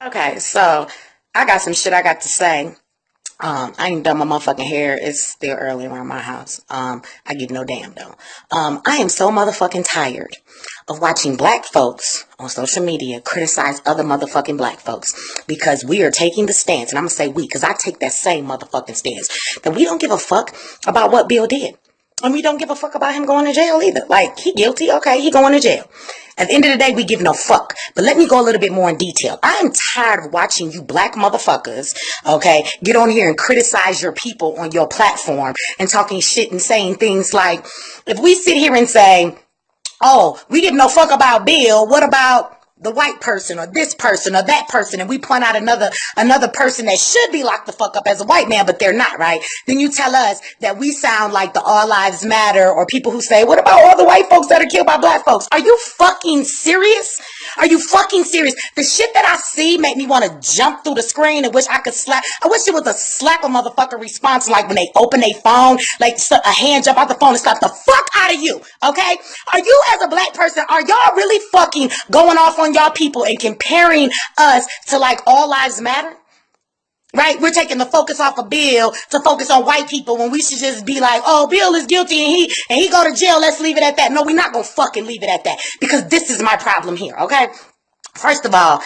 Okay, so I got some shit I got to say. I ain't done my motherfucking hair. It's still early around my house. I give no damn though. I am so motherfucking tired of watching black folks on social media criticize other motherfucking black folks because we are taking the stance, and I'm gonna say we, because I take that same motherfucking stance, that we don't give a fuck about what Bill did. And we don't give a fuck about him going to jail either. Like, he guilty, okay, he going to jail. At the end of the day, we give no fuck. But let me go a little bit more in detail. I am tired of watching you black motherfuckers, okay, get on here and criticize your people on your platform and talking shit and saying things like, if we sit here and say, oh, we give no fuck about Bill, what about the white person or this person or that person, and we point out another person that should be locked the fuck up as a white man, but they're not, right? Then you tell us that we sound like the All Lives Matter, or people who say, what about all the white folks that are killed by black folks? Are you fucking serious? Are you fucking serious? The shit that I see make me want to jump through the screen and wish I could slap. I wish it was a slap a motherfucker response, like when they open their phone, like a hand jump out the phone and slap the fuck out of you, okay? Are you, as a black person, are y'all really fucking going off on y'all people and comparing us to like All Lives Matter? Right? We're taking the focus off of Bill to focus on white people when we should just be like, oh, Bill is guilty and he go to jail. Let's leave it at that. No, we're not going to fucking leave it at that, because this is my problem here. Okay. First of all,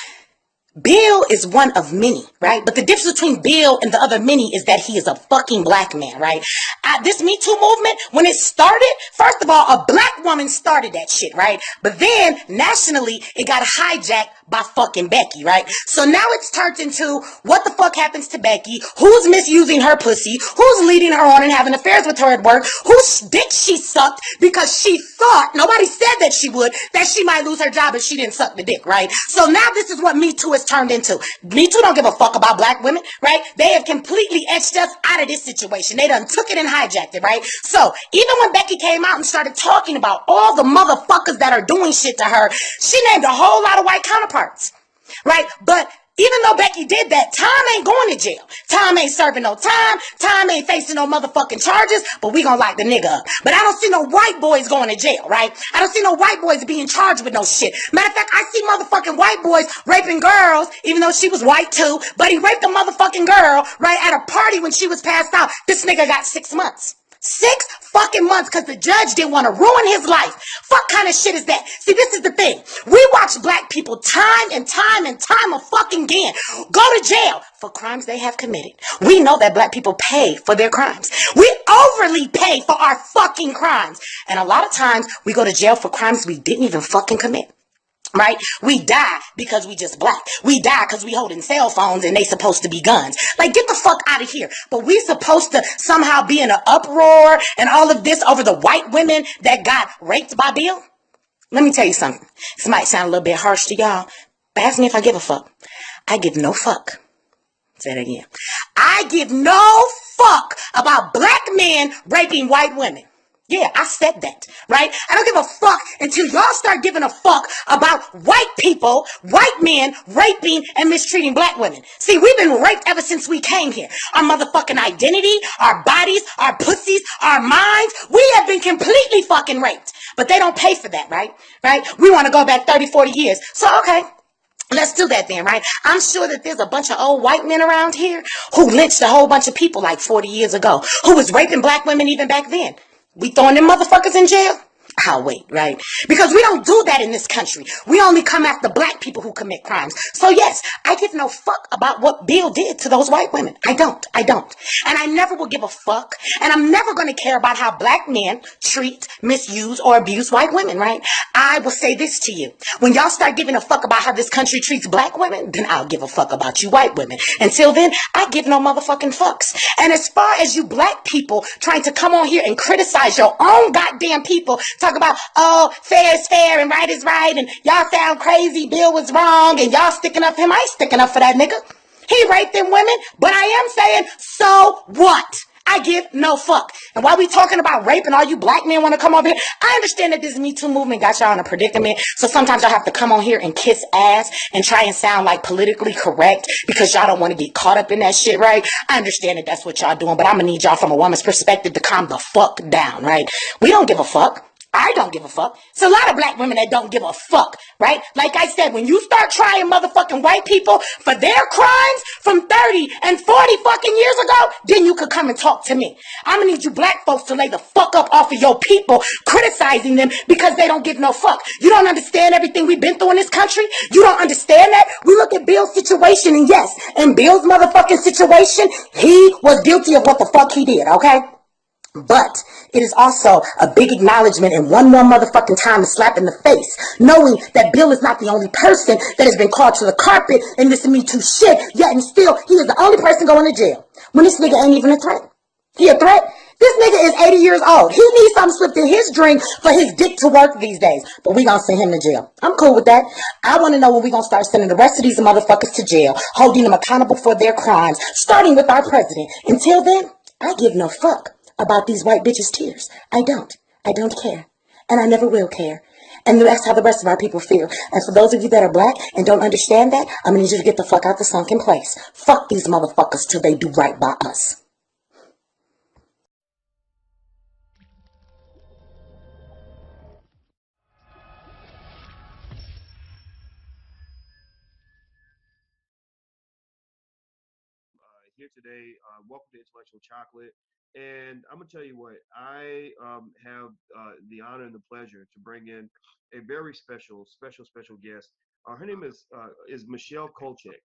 Bill is one of many, right? But the difference between Bill and the other many is that he is a fucking black man, right? This Me Too movement, when it started, first of all, a black woman started that shit, right? But then nationally, it got hijacked by fucking Becky, right? So now it's turned into what the fuck happens to Becky, who's misusing her pussy, who's leading her on and having affairs with her at work, whose dick she sucked because she thought, nobody said that she would, that she might lose her job if she didn't suck the dick, right? So now this is what Me Too has turned into. Me Too don't give a fuck about black women, right? They have completely etched us out of this situation. They done took it and hijacked it, right? So even when Becky came out and started talking about all the motherfuckers that are doing shit to her, she named a whole lot of white counterparts. Right? But even though Becky did that, Tom ain't going to jail. Tom ain't serving no time. Tom ain't facing no motherfucking charges, but we gonna lock the nigga up. But I don't see no white boys going to jail, right? I don't see no white boys being charged with no shit. Matter of fact, I see motherfucking white boys raping girls, even though she was white too, but he raped a motherfucking girl, right, at a party when she was passed out. This nigga got 6 months. 6 fucking months because the judge didn't want to ruin his life. Fuck kind of shit is that? See, this is the thing. We watch black people time and time and time of fucking again go to jail for crimes they have committed. We know that black people pay for their crimes. We overly pay for our fucking crimes. And a lot of times we go to jail for crimes we didn't even fucking commit. Right? We die because we just black. We die because we holding cell phones and they supposed to be guns. Like, get the fuck out of here. But we supposed to somehow be in an uproar and all of this over the white women that got raped by Bill? Let me tell you something. This might sound a little bit harsh to y'all, but ask me if I give a fuck. I give no fuck. Say that again. I give no fuck about black men raping white women. Yeah, I said that, right? I don't give a fuck until y'all start giving a fuck about white people, white men raping and mistreating black women. See, we've been raped ever since we came here. Our motherfucking identity, our bodies, our pussies, our minds, we have been completely fucking raped. But they don't pay for that, right? Right? We want to go back 30, 40 years. So, okay. Let's do that then, right? I'm sure that there's a bunch of old white men around here who lynched a whole bunch of people like 40 years ago, who was raping black women even back then. We throwing them motherfuckers in jail? I'll wait, right? Because we don't do that in this country. We only come after black people who commit crimes. So yes, I give no fuck about what Bill did to those white women. I don't. And I never will give a fuck. And I'm never going to care about how black men treat, misuse, or abuse white women, right? I will say this to you. When y'all start giving a fuck about how this country treats black women, then I'll give a fuck about you white women. Until then, I give no motherfucking fucks. And as far as you black people trying to come on here and criticize your own goddamn people, talk about, oh, fair is fair and right is right, and y'all sound crazy, Bill was wrong, and y'all sticking up for him. I ain't sticking up for that nigga. He raped them women, but I am saying, so what? I give no fuck. And while we talking about rape and all you black men want to come over here, I understand that this Me Too movement got y'all in a predicament. So sometimes y'all have to come on here and kiss ass and try and sound like politically correct because y'all don't want to get caught up in that shit, right? I understand that that's what y'all doing, but I'm going to need y'all from a woman's perspective to calm the fuck down, right? We don't give a fuck. I don't give a fuck. It's a lot of black women that don't give a fuck, right? Like I said, when you start trying motherfucking white people for their crimes from 30 and 40 fucking years ago, then you could come and talk to me. I'm gonna need you black folks to lay the fuck up off of your people criticizing them because they don't give no fuck. You don't understand everything we've been through in this country? You don't understand that? We look at Bill's situation, and yes, in Bill's motherfucking situation, he was guilty of what the fuck he did, okay? But it is also a big acknowledgement and one more motherfucking time to slap in the face, knowing that Bill is not the only person that has been called to the carpet in this Me Too shit, yet and still he is the only person going to jail. When this nigga ain't even a threat. He a threat? This nigga is 80 years old. He needs something slipped in his drink for his dick to work these days. But we gonna send him to jail. I'm cool with that. I want to know when we gonna start sending the rest of these motherfuckers to jail, holding them accountable for their crimes, starting with our president. Until then, I give no fuck about these white bitches' tears. I don't. I don't care. And I never will care. And that's how the rest of our people feel. And for those of you that are black and don't understand that, I'm gonna need you to get the fuck out the sunken place. Fuck these motherfuckers till they do right by us. Here today. Welcome to Intellectual Chocolate. And I'm going to tell you what, I have the honor and the pleasure to bring in a very special guest. Her name is Michelle Kolchak.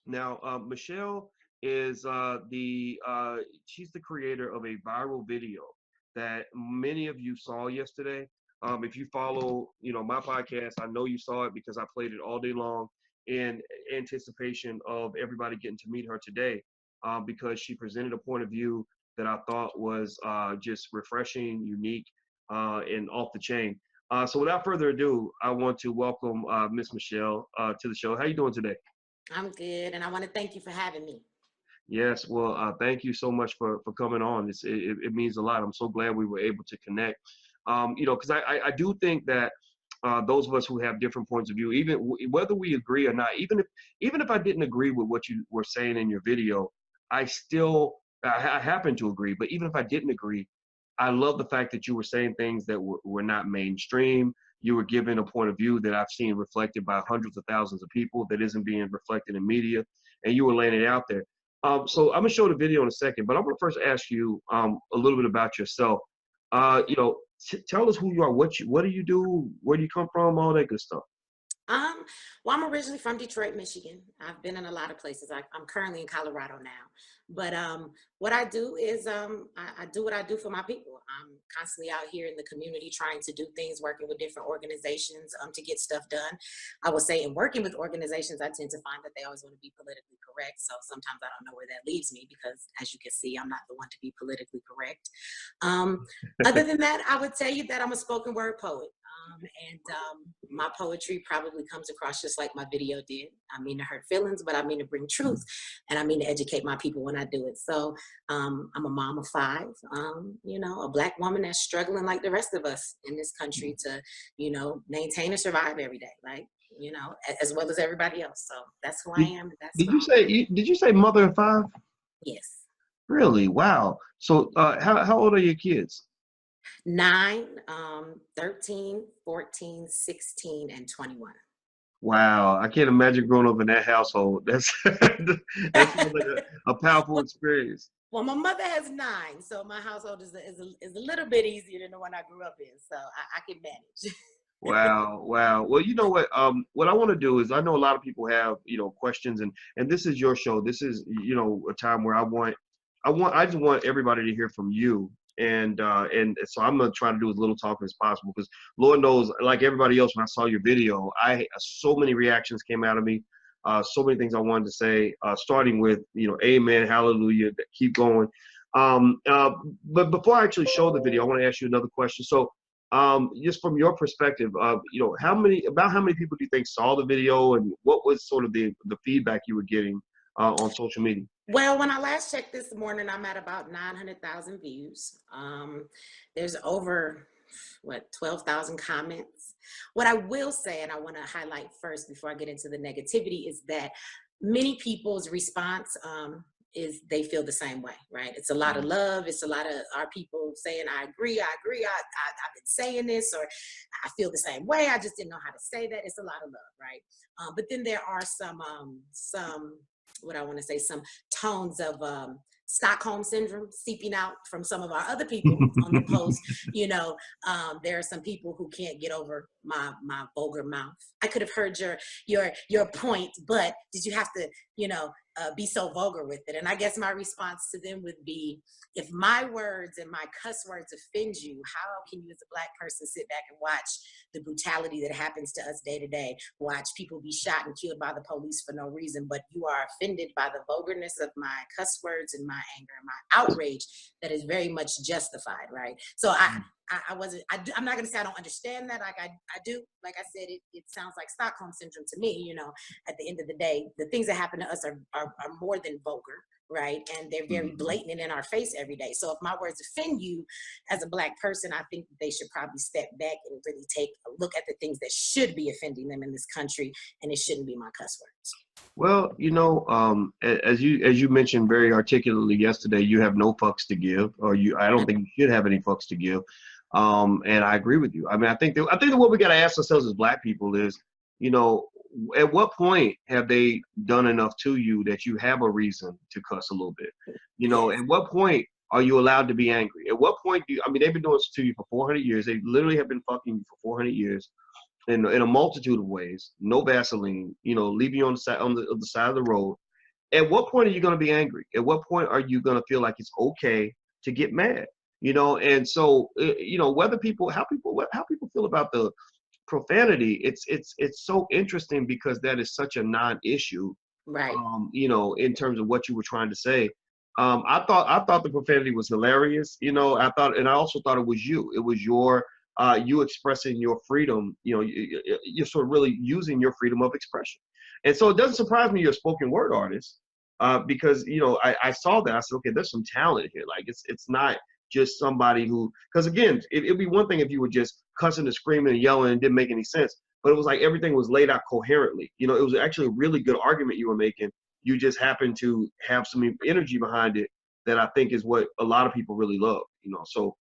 Now, Michelle is she's the creator of a viral video that many of you saw yesterday. If you follow, my podcast, I know you saw it because I played it all day long in anticipation of everybody getting to meet her today, because she presented a point of view that I thought was just refreshing, unique, and off the chain. So without further ado, I want to welcome Miss Michelle to the show. How you doing today? I'm good, and I want to thank you for having me. Yes, well, thank you so much for coming on. It means a lot. I'm so glad we were able to connect. Because I do think that those of us who have different points of view, even whether we agree or not, even if I didn't agree with what you were saying in your video, I happen to agree. But even if I didn't agree, I love the fact that you were saying things that were not mainstream. You were giving a point of view that I've seen reflected by hundreds of thousands of people that isn't being reflected in media, and you were laying it out there. So I'm gonna show the video in a second, but I'm gonna first ask you a little bit about yourself. Tell us who you are, what do you do, where do you come from, all that good stuff. Um, well, I'm originally from Detroit, Michigan. I've been in a lot of places. I'm currently in Colorado now. But what I do is I do what I do for my people. I'm constantly out here in the community trying to do things, working with different organizations to get stuff done. I would say in working with organizations, I tend to find that they always want to be politically correct. So sometimes I don't know where that leaves me because, as you can see, I'm not the one to be politically correct. Other than that, I would tell you that I'm a spoken word poet. And my poetry probably comes across just like my video did. I mean to hurt feelings, but I mean to bring truth, and I mean to educate my people when I do it. So I'm a mom of five, a black woman that's struggling like the rest of us in this country to, maintain and survive every day, like, as well as everybody else. So that's who I Did, am. That's did what you I'm about. say mother of five? Yes. Really? Wow. So how old are your kids? 9, 13, 14, 16, and 21. Wow, I can't imagine growing up in that household. That's that sounds like a powerful Well, experience. Well, my mother has 9, so my household is a little bit easier than the one I grew up in, so I can manage. Wow, wow. Well, you know what I want to do is I know a lot of people have, questions, and this is your show. This is, a time where I just want everybody to hear from you. And so I'm gonna try to do as little talking as possible because Lord knows, like everybody else, when I saw your video, I so many reactions came out of me, so many things I wanted to say, starting with, amen, hallelujah, keep going. Um, uh, but before I actually show the video, I want to ask you another question. So just from your perspective, how many people do you think saw the video, and what was sort of the feedback you were getting on social media? Well, when I last checked this morning, I'm at about 900,000 views. There's over, 12,000 comments. What I will say, and I want to highlight first before I get into the negativity, is that many people's response is they feel the same way, right? It's a lot of love. It's a lot of our people saying, I agree. I've been saying this, or I feel the same way. I just didn't know how to say that. It's a lot of love, right? But then there are some what I want to say, some tones of Stockholm syndrome seeping out from some of our other people on the post. There are some people who can't get over my vulgar mouth. I could have heard your point, but did you have to, be so vulgar with it? And I guess my response to them would be, if my words and my cuss words offend you, how can you as a Black person sit back and watch the brutality that happens to us day to day, watch people be shot and killed by the police for no reason, but you are offended by the vulgarness of my cuss words and my anger and my outrage that is very much justified, right? So I'm not going to say I don't understand that. Like I do. Like I said, it sounds like Stockholm syndrome to me. At the end of the day, the things that happen to us are more than vulgar, right? And they're very blatant and in our face every day. So if my words offend you as a Black person, I think they should probably step back and really take a look at the things that should be offending them in this country, and it shouldn't be my cuss words. Well, as you mentioned very articulately yesterday, you have no fucks to give, or I don't think you should have any fucks to give. And I agree with you. I mean, I think that what we got to ask ourselves as Black people is, at what point have they done enough to you that you have a reason to cuss a little bit? At what point are you allowed to be angry? At what point they've been doing this to you for 400 years. They literally have been fucking you for 400 years in a multitude of ways. No Vaseline, leaving you on the side of the road. At what point are you going to be angry? At what point are you going to feel like it's okay to get mad? And so, how people feel about the profanity, it's so interesting because that is such a non-issue, right? In terms of what you were trying to say. I thought the profanity was hilarious. And I also thought it was you. It was you expressing your freedom. You're sort of really using your freedom of expression. And so it doesn't surprise me you're a spoken word artist, because I saw that. I said, okay, there's some talent here. Like it's not just somebody who, because again, it'd be one thing if you were just cussing and screaming and yelling and didn't make any sense, but it was like everything was laid out coherently. It was actually a really good argument you were making. You just happened to have some energy behind it that I think is what a lot of people really love. So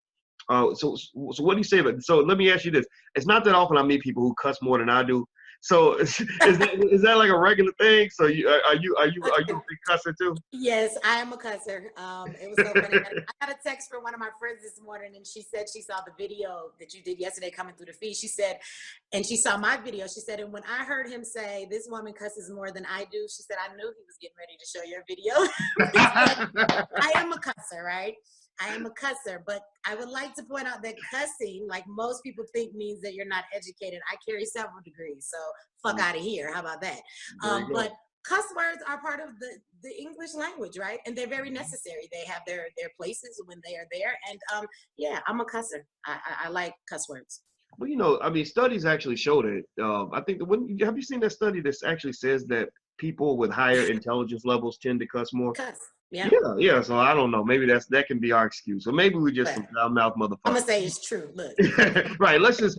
what do you say about it? So let me ask you this. It's not that often I meet people who cuss more than I do. So is that like a regular thing? So are you a big cusser too? Yes, I am a cusser. It was so funny. I got a text from one of my friends this morning, and she said she saw the video that you did yesterday coming through the feed. She said, and she saw my video. She said, and when I heard him say, "This woman cusses more than I do," she said, "I knew he was getting ready to show your video." I am a cusser, right? I am a cusser, but I would like to point out that cussing, like most people think, means that you're not educated. I carry several degrees, so fuck out of here. How about that? But cuss words are part of the English language, right? And they're very necessary. They have their places when they are there. And yeah, I'm a cusser. I like cuss words. Well, studies actually show that. I think have you seen that study that actually says that people with higher intelligence levels tend to cuss more? Cuss. Yeah. Yeah. So I don't know. Maybe that can be our excuse. Or maybe we just some loudmouth motherfuckers. I'm gonna say it's true. Look. Right. Let's it's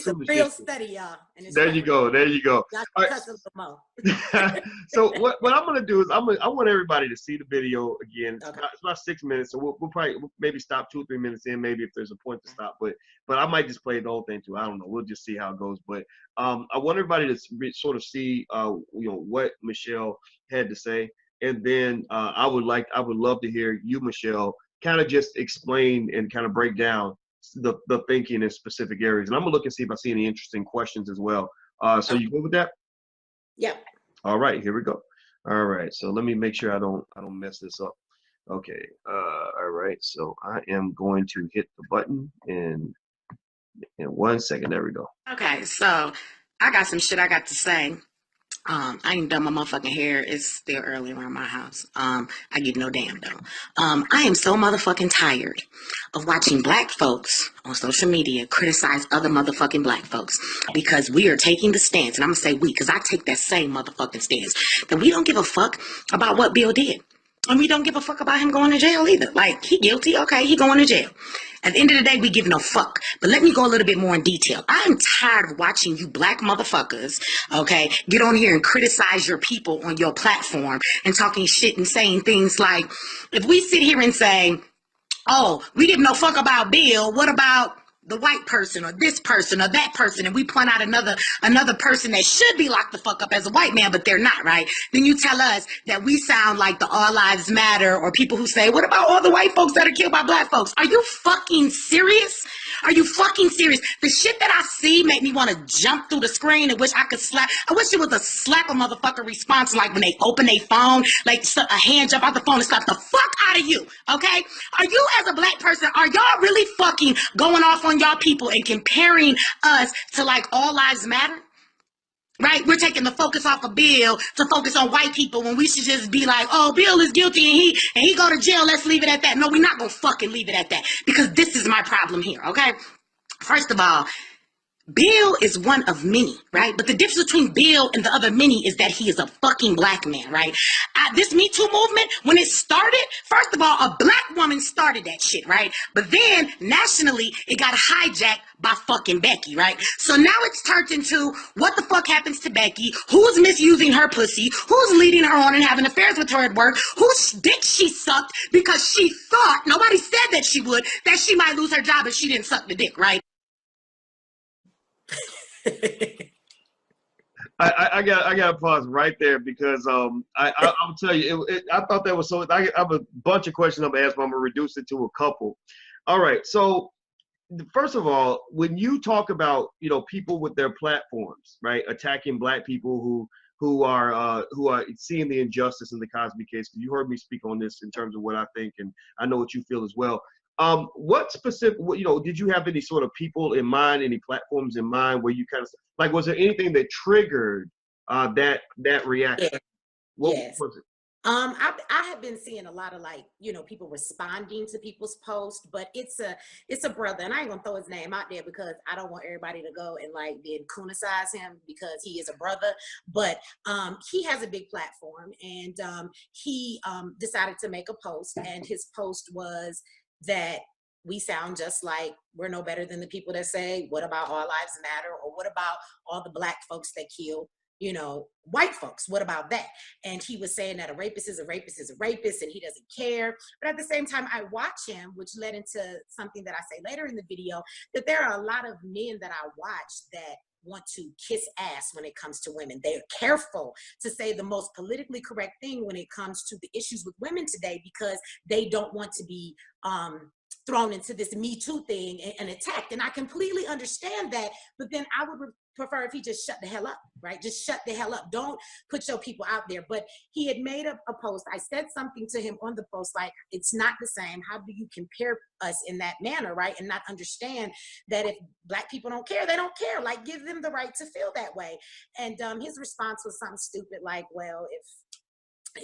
a real study, y'all. And there you go. There you go. Y'all can cuss a little more. So what I'm gonna do is I want everybody to see the video again. Okay. It's about 6 minutes, so we'll probably maybe stop 2 or 3 minutes in, maybe if there's a point to stop. But I might just play the whole thing too. I don't know. We'll just see how it goes. But I want everybody to sort of see what Michelle had to say. And then I would love to hear you, Michelle, kind of just explain and kind of break down the thinking in specific areas. And I'm gonna look and see if I see any interesting questions as well. So you good with that? Yeah. All right, here we go. All right, so let me make sure I don't mess this up. Okay. All right, so I am going to hit the button in 1 second. There we go. Okay, so I got some shit I got to say. I ain't done my motherfucking hair. It's still early around my house. I give no damn though. I am so motherfucking tired of watching Black folks on social media criticize other motherfucking Black folks because we are taking the stance, and I'm gonna say we, because I take that same motherfucking stance, that we don't give a fuck about what Bill did. And we don't give a fuck about him going to jail either. Like, he guilty, okay, he going to jail. At the end of the day, we give no fuck. But let me go a little bit more in detail. I'm tired of watching you black motherfuckers, okay, get on here and criticize your people on your platform and talking shit and saying things like, if we sit here and say, oh, we give no fuck about Bill, what about the white person or this person or that person, and we point out another person that should be locked the fuck up as a white man, but they're not, right? Then you tell us that we sound like the All Lives Matter, or people who say, what about all the white folks that are killed by black folks? Are you fucking serious? Are you fucking serious? The shit that I see make me want to jump through the screen and wish I could slap. I wish it was a slap a motherfucker response, like when they open their phone, like a hand jump out the phone and slap the fuck out of you, okay? Are you, as a black person, are y'all really fucking going off on y'all people and comparing us to like All Lives Matter? Right? We're taking the focus off of Bill to focus on white people when we should just be like, oh, Bill is guilty and he go to jail. Let's leave it at that. No, we're not going to fucking leave it at that, because this is my problem here, okay? First of all, Bill is one of many, right? But the difference between Bill and the other many is that he is a fucking black man, right? This Me Too movement, when it started, first of all, a black woman started that shit, right? But then nationally, it got hijacked by fucking Becky, right? So now it's turned into what the fuck happens to Becky? Who's misusing her pussy? Who's leading her on and having affairs with her at work? Whose dick she sucked because she thought, nobody said that she would, that she might lose her job if she didn't suck the dick, right? I got to pause right there because I'll tell you, I thought that was so. I have a bunch of questions I'm gonna ask, but I'm gonna reduce it to a couple. All right, so first of all, when you talk about people with their platforms, right, attacking black people who are seeing the injustice in the Cosby case, because you heard me speak on this in terms of what I think, and I know what you feel as well. What specific, did you have any sort of people in mind, any platforms in mind where you kind of like, was there anything that triggered that reaction? Yeah. What Yes. was it? I have been seeing a lot of people responding to people's posts, but it's a brother, and I ain't gonna throw his name out there because I don't want everybody to go and like then cunicize him because he is a brother. But he has a big platform, and he decided to make a post, and his post was that we sound just like we're no better than the people that say, what about all lives matter? Or what about all the black folks that kill, white folks? What about that? And he was saying that a rapist is a rapist is a rapist and he doesn't care. But at the same time, I watch him, which led into something that I say later in the video, that there are a lot of men that I watch that want to kiss ass when it comes to women. They are careful to say the most politically correct thing when it comes to the issues with women today because they don't want to be thrown into this Me Too thing and attacked. And I completely understand that, but then I would prefer if he just shut the hell up, right? Just shut the hell up. Don't put your people out there. But he had made a post. I said something to him on the post, like, it's not the same. How do you compare us in that manner, right? And not understand that if black people don't care, they don't care. Like, give them the right to feel that way. And his response was something stupid like, well, if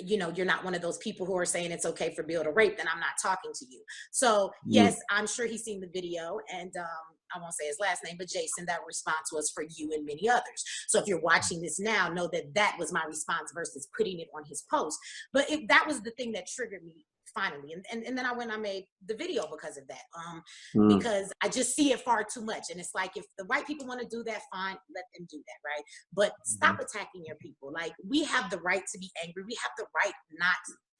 you're not one of those people who are saying it's okay for Bill to rape, then I'm not talking to you. So yes, I'm sure he's seen the video, and I won't say his last name, but Jason, that response was for you and many others. So if you're watching this now, know that that was my response versus putting it on his post. But that was the thing that triggered me finally. And then I went and I made the video because of that. Because I just see it far too much. And it's like, if the white people want to do that, fine, let them do that, right? But stop attacking your people. Like, we have the right to be angry. We have the right not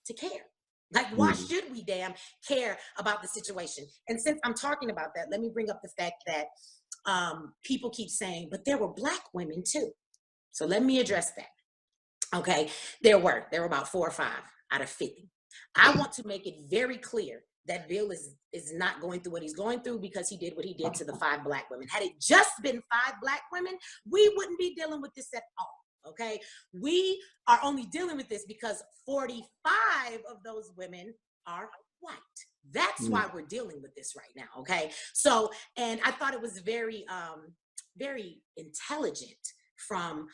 to care. Like, why should we damn care about the situation? And since I'm talking about that, let me bring up the fact that people keep saying, but there were black women too. So let me address that. Okay, there were about 4 or 5 out of 50. I want to make it very clear that Bill is not going through what he's going through because he did what he did to the 5 black women. Had it just been 5 black women, we wouldn't be dealing with this at all, okay? We are only dealing with this because 45 of those women are white. That's why we're dealing with this right now, okay? So, and I thought it was very, very intelligent from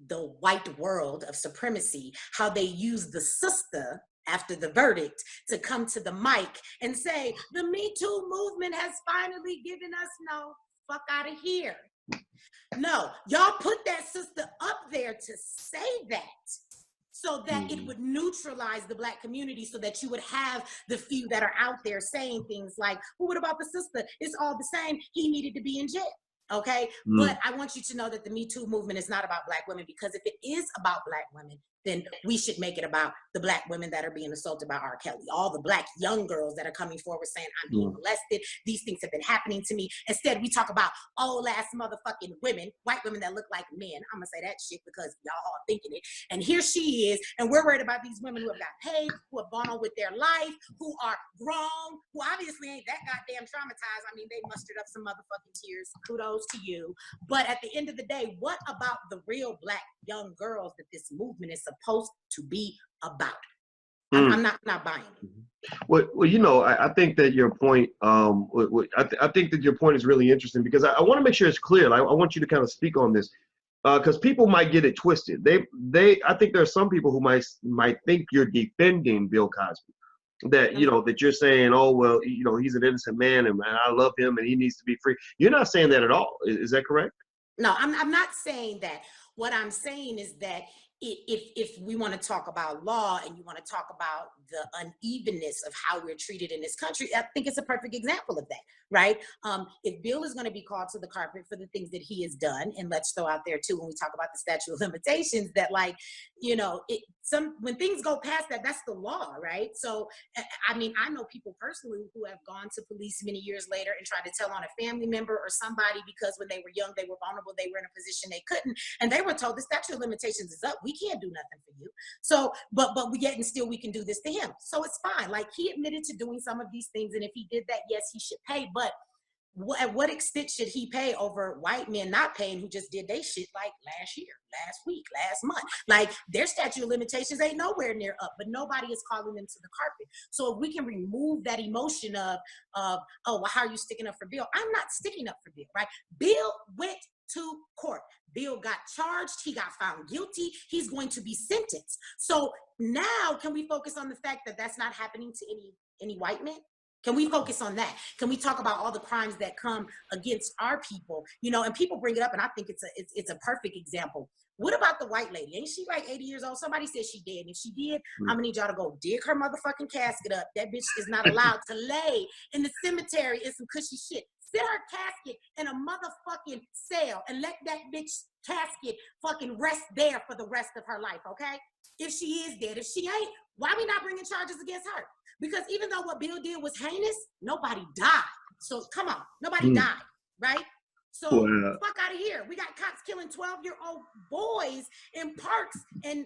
the white world of supremacy, how they use the sister after the verdict to come to the mic and say, the Me Too movement has finally given us no, fuck out of here. No, y'all put that sister up there to say that. so that it would neutralize the Black community, so that you would have the few that are out there saying things like, well, what about the sister? It's all the same. He needed to be in jail. Okay. But I want you to know that the Me Too movement is not about Black women, because if it is about Black women, then we should make it about the Black women that are being assaulted by R. Kelly, all the Black young girls that are coming forward saying, I'm being molested, these things have been happening to me. Instead, we talk about old ass motherfucking women, white women that look like men. I'm gonna say that shit because y'all all thinking it. And here she is, and we're worried about these women who have got paid, who have gone on with their life, who are grown, who obviously ain't that goddamn traumatized. I mean, they mustered up some motherfucking tears. Kudos to you. But at the end of the day, what about the real Black young girls that this movement is supposed to be about? I'm not buying it. Well, you know, I think that your point, I think that your point is really interesting, because I want to make sure it's clear. I want you to kind of speak on this, because people might get it twisted. I think there are some people who might think you're defending Bill Cosby. That, you know, that you're saying, oh, well, you know, he's an innocent man, and I love him and he needs to be free. You're not saying that at all. Is that correct? No, I'm not saying that. What I'm saying is that if we want to talk about law, and you want to talk about the unevenness of how we're treated in this country, I think it's a perfect example of that, right? If Bill is going to be called to the carpet for the things that he has done, and let's throw out there too, when we talk about the statute of limitations, that, like, you know, when things go past that, that's the law, right? So, I mean, I know people personally who have gone to police many years later and tried to tell on a family member or somebody because when they were young, they were vulnerable, they were in a position they couldn't, and they were told the statute of limitations is up. We can't do nothing for you. So, but we yet and still we can do this to him. So it's fine. Like, he admitted to doing some of these things, and if he did that, yes, he should pay. But at what extent should he pay over white men not paying who just did they shit like last year, last week, last month? Like, their statute of limitations ain't nowhere near up, but nobody is calling them to the carpet. So if we can remove that emotion of oh, well, how are you sticking up for Bill? I'm not sticking up for Bill, right? Bill went to court. Bill got charged. He got found guilty. He's going to be sentenced. So now, can we focus on the fact that that's not happening to any white men? Can we focus on that? Can we talk about all the crimes that come against our people? You know, and people bring it up, and I think it's a perfect example. What about the white lady? Ain't she like 80 years old? Somebody said she did. And if she did, I'm gonna need y'all to go dig her motherfucking casket up. That bitch is not allowed to lay in the cemetery in some cushy shit. Sit her casket in a motherfucking cell and let that bitch casket fucking rest there for the rest of her life, okay? If she is dead. If she ain't, why we not bringing charges against her? Because even though what Bill did was heinous, nobody died. So come on, nobody died, right? So fuck out of here. We got cops killing 12-year-old boys in parks and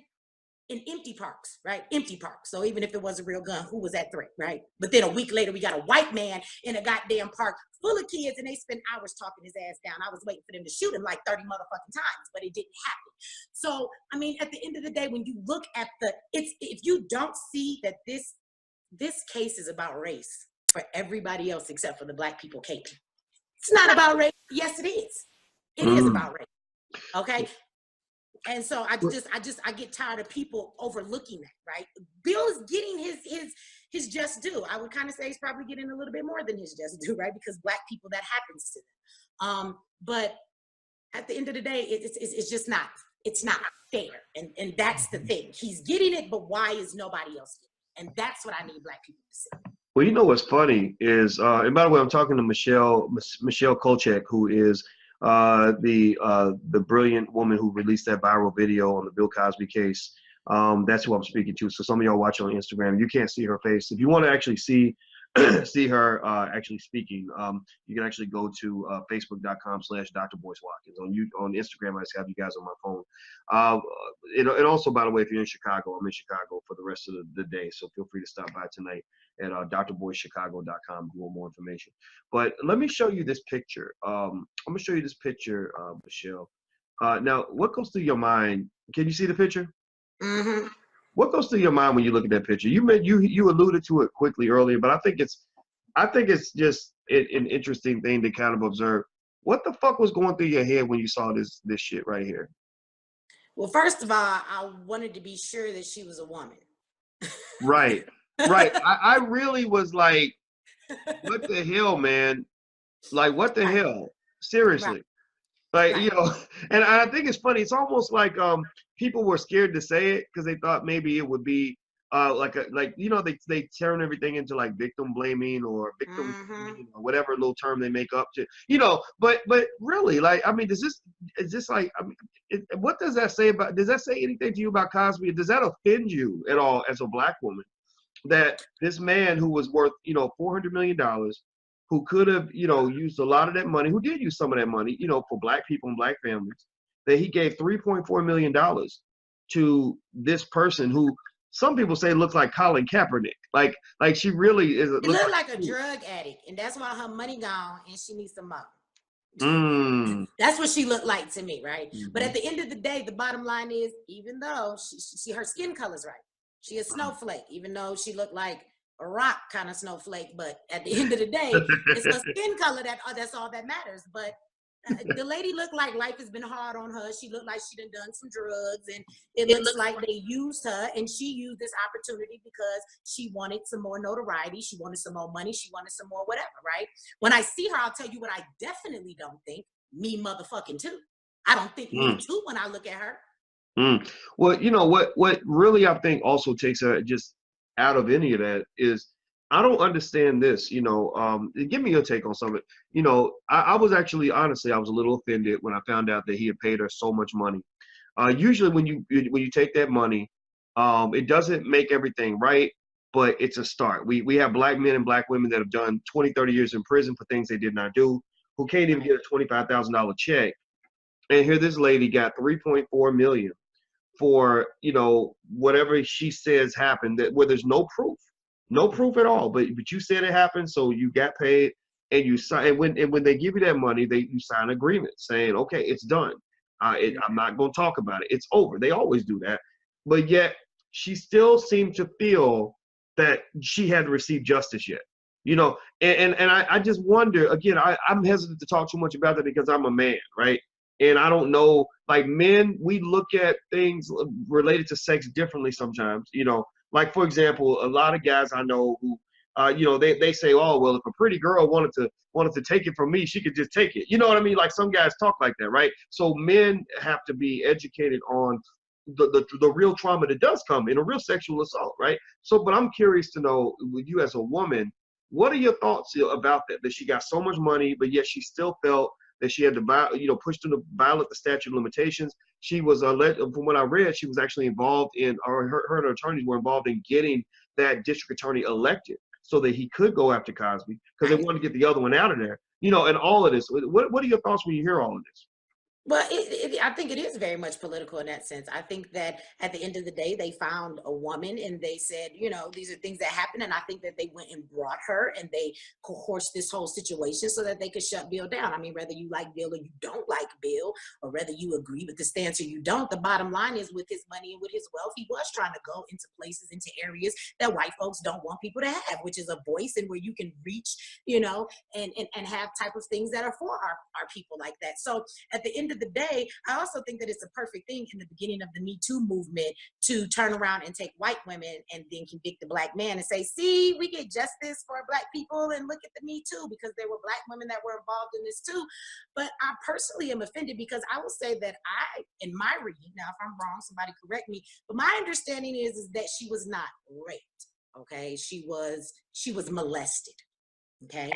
in empty parks, right? Empty parks. So even if it was a real gun, who was at threat, right? But then a week later, we got a white man in a goddamn park full of kids, and they spent hours talking his ass down. I was waiting for them to shoot him like 30 motherfucking times, but it didn't happen. So, I mean, at the end of the day, when you look at if you don't see that this case is about race for everybody else except for the Black people caping. It's not about race. Yes, it is. It is about race. Okay. And so I get tired of people overlooking that, right? Bill is getting his just due. I would kind of say he's probably getting a little bit more than his just due, right? Because Black people, that happens to them. But at the end of the day, it's just not. It's not fair, and that's the thing. He's getting it, but why is nobody else getting it? And that's what I need Black people to see. Well, you know what's funny is, and by the way, I'm talking to Michelle Kolchak, who is the brilliant woman who released that viral video on the Bill Cosby case. That's who I'm speaking to. So some of y'all watch on Instagram, you can't see her face. If you want to actually see her actually speaking, you can actually go to facebook.com/Dr. Boyce Watkins. On Instagram, I just have you guys on my phone. And also, by the way, if you're in Chicago, I'm in Chicago for the rest of the day, so feel free to stop by tonight at drboycechicago.com if you want more information. But let me show you this picture. I'm gonna show you this picture, Michelle. Now, what goes through your mind? Can you see the picture? Mm-hmm. What goes through your mind when you look at that picture? You alluded to it quickly earlier, but I think it's just an interesting thing to kind of observe. What the fuck was going through your head when you saw this shit right here? Well, first of all, I wanted to be sure that she was a woman. Right. I really was like, what the hell, man? Like, what the hell? Seriously. Right. Like, you know, and I think it's funny. It's almost like people were scared to say it because they thought maybe it would be they turn everything into like victim blaming or victim Mm-hmm. or whatever little term they make up to, but really, like, I mean, is this like, I mean, what does that say about, does that say anything to you about Cosby? Does that offend you at all as a black woman, that this man who was worth, $400 million, who could have, used a lot of that money, who did use some of that money, for black people and black families, that he gave $3.4 million to this person who some people say looks like Colin Kaepernick. Like she really is. It looked like a drug addict, and that's why her money gone, and she needs some more. Mm. That's what she looked like to me, right? Mm-hmm. But at the end of the day, the bottom line is, even though she her skin color's right, she a snowflake, even though she looked like a rock kind of snowflake. But at the end of the day, it's her skin color that's all that matters. But the lady looked like life has been hard on her. She looked like she done some drugs, and it looks like they used her, and she used this opportunity because she wanted some more notoriety. She wanted some more money. She wanted some more whatever, right? When I see her, I'll tell you what I definitely don't think. Me motherfucking too. I don't think me too when I look at her. Well, what really I think also takes her just out of any of that is, I don't understand this. Give me your take on some of it. I was actually, honestly, I was a little offended when I found out that he had paid her so much money. Usually when you take that money, it doesn't make everything right, but it's a start. We have black men and black women that have done 20, 30 years in prison for things they did not do, who can't even get a $25,000 check. And here this lady got 3.4 million for, whatever she says happened, that where there's no proof at all, but you said it happened, so you got paid, and you sign. And when they give you that money, you sign an agreement saying, okay, it's done. I'm not going to talk about it. It's over. They always do that, but yet she still seemed to feel that she hadn't received justice yet. And I just wonder again. I'm hesitant to talk too much about that because I'm a man, right? And I don't know, like, men, we look at things related to sex differently sometimes. Like, for example, a lot of guys I know who, they say, oh, well, if a pretty girl wanted to take it from me, she could just take it. You know what I mean? Like, some guys talk like that, right? So men have to be educated on the real trauma that does come in a real sexual assault, right? So, but I'm curious to know, with you as a woman, what are your thoughts about that? That she got so much money, but yet she still felt that she had to, push through the violate the statute of limitations. She was, from what I read, she was actually involved in, or her and her attorneys were involved in getting that district attorney elected so that he could go after Cosby because they wanted to get the other one out of there. And all of this. What are your thoughts when you hear all of this? Well, I think it is very much political in that sense. I think that at the end of the day, they found a woman and they said, these are things that happen. And I think that they went and brought her and they coerced this whole situation so that they could shut Bill down. I mean, whether you like Bill or you don't like Bill, or whether you agree with the stance or you don't, the bottom line is, with his money and with his wealth, he was trying to go into places, into areas that white folks don't want people to have, which is a voice and where you can reach, and have type of things that are for our people like that. So at the end of the day, I also think that it's a perfect thing in the beginning of the Me Too movement to turn around and take white women and then convict the black man and say, see, we get justice for black people, and look at the Me Too, because there were black women that were involved in this too. But I personally am offended because I will say that in my reading, now if I'm wrong, somebody correct me, but my understanding is that she was not raped. Okay, she was molested. Okay,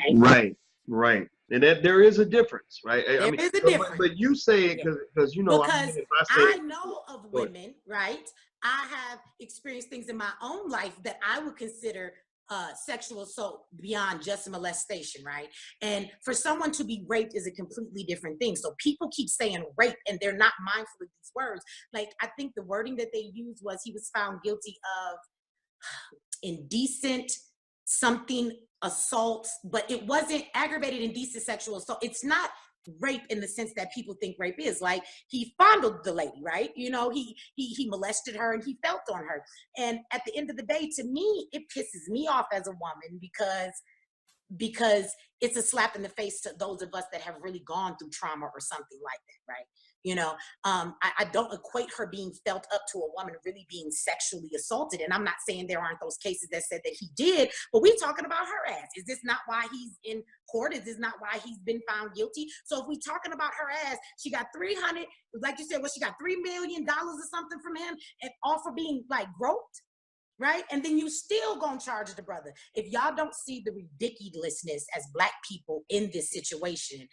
Right. And that there is a difference, right? There is a difference. But you say it because because if I say I know of women, right? I have experienced things in my own life that I would consider sexual assault beyond just molestation, right? And for someone to be raped is a completely different thing. So people keep saying rape and they're not mindful of these words. Like, I think the wording that they used was he was found guilty of indecent something assault, but it wasn't aggravated indecent sexual assault. It's not rape in the sense that people think rape is. Like, he fondled the lady, right? He molested her and he felt on her. And at the end of the day, to me, it pisses me off as a woman because it's a slap in the face to those of us that have really gone through trauma or something like that, right? You know, I don't equate her being felt up to a woman really being sexually assaulted. And I'm not saying there aren't those cases that said that he did, but we're talking about her ass. Is this not why he's in court? Is this not why he's been found guilty? So if we're talking about her ass, she got 300, like you said, well, she got $3 million or something from him, and all for being like groped. Right? And then you still gonna charge the brother. If y'all don't see the ridiculousness as Black people in this situation,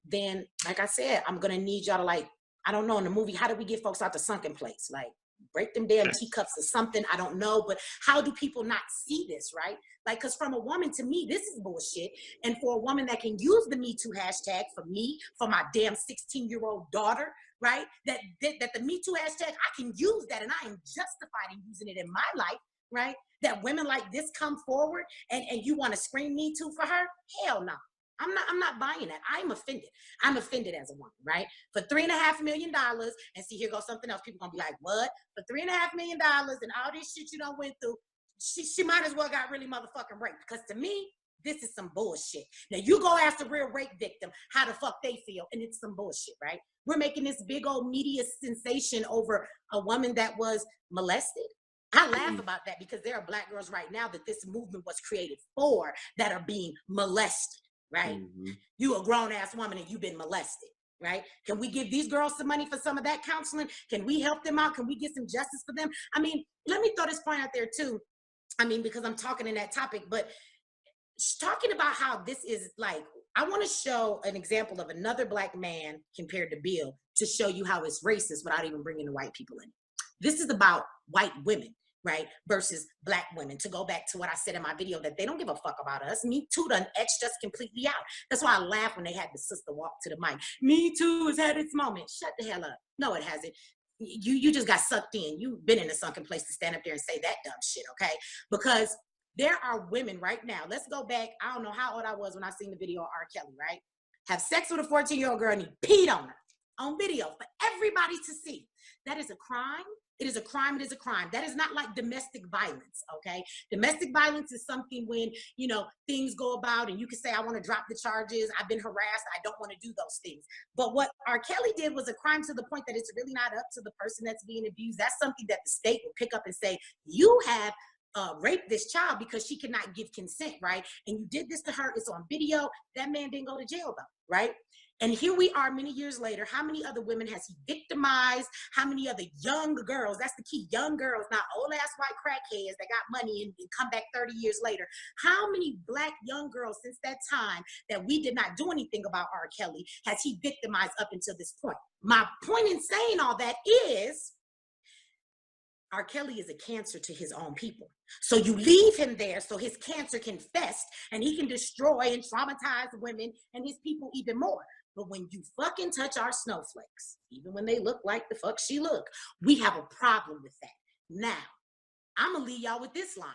then like I said, I'm gonna need y'all to, like, I don't know, in the movie, how do we get folks out the sunken place? Like, break them damn teacups or something. I don't know, but how do people not see this, right? Like, because from a woman, to me, this is bullshit. And for a woman that can use the Me Too hashtag for me, for my damn 16-year-old daughter, right? That the Me Too hashtag, I can use that, and I am justified in using it in my life, right? That women like this come forward and you want to scream Me Too for her? Hell no. I'm not buying that. I'm offended. I'm offended as a woman, right? For $3.5 million, and see, here goes something else. People gonna be like, what? For $3.5 million and all this shit you done went through, she might as well got really motherfucking raped. Because to me, this is some bullshit. Now you go ask a real rape victim how the fuck they feel, and it's some bullshit, right? We're making this big old media sensation over a woman that was molested. I laugh about that because there are Black girls right now that this movement was created for that are being molested. Right? You a grown-ass woman and you've been molested, right? Can we give these girls some money for some of that counseling? Can we help them out? Can we get some justice for them? I mean, let me throw this point out there too. I mean, because I'm talking in that topic, but talking about how this is like, I want to show an example of another Black man compared to Bill to show you how it's racist without even bringing the white people in. This is about white women, right, versus Black women. To go back to what I said in my video, that they don't give a fuck about us. Me Too done etched us completely out. That's why I laugh when they had the sister walk to the mic. Me Too has had its moment. Shut the hell up. No, it hasn't. You just got sucked in. You've been in a sunken place to stand up there and say that dumb shit, okay? Because there are women right now. Let's go back. I don't know how old I was when I seen the video of R. Kelly, right? Have sex with a 14-year-old girl and he peed on her on video for everybody to see. That is a crime. It is a crime. It is a crime. That is not like domestic violence, okay? Domestic violence is something when, you know, things go about and you can say, I want to drop the charges. I've been harassed. I don't want to do those things. But what R. Kelly did was a crime to the point that it's really not up to the person that's being abused. That's something that the state will pick up and say, you have raped this child because she cannot give consent, right? And you did this to her. It's on video. That man didn't go to jail though, right? And here we are many years later. How many other women has he victimized? How many other young girls? That's the key. Young girls, not old ass white crackheads that got money and come back 30 years later. How many Black young girls since that time that we did not do anything about R. Kelly has he victimized up until this point? My point in saying all that is R. Kelly is a cancer to his own people. So you leave him there so his cancer can fest and he can destroy and traumatize women and his people even more. But when you fucking touch our snowflakes, even when they look like the fuck she look, we have a problem with that. Now, I'm gonna leave y'all with this line,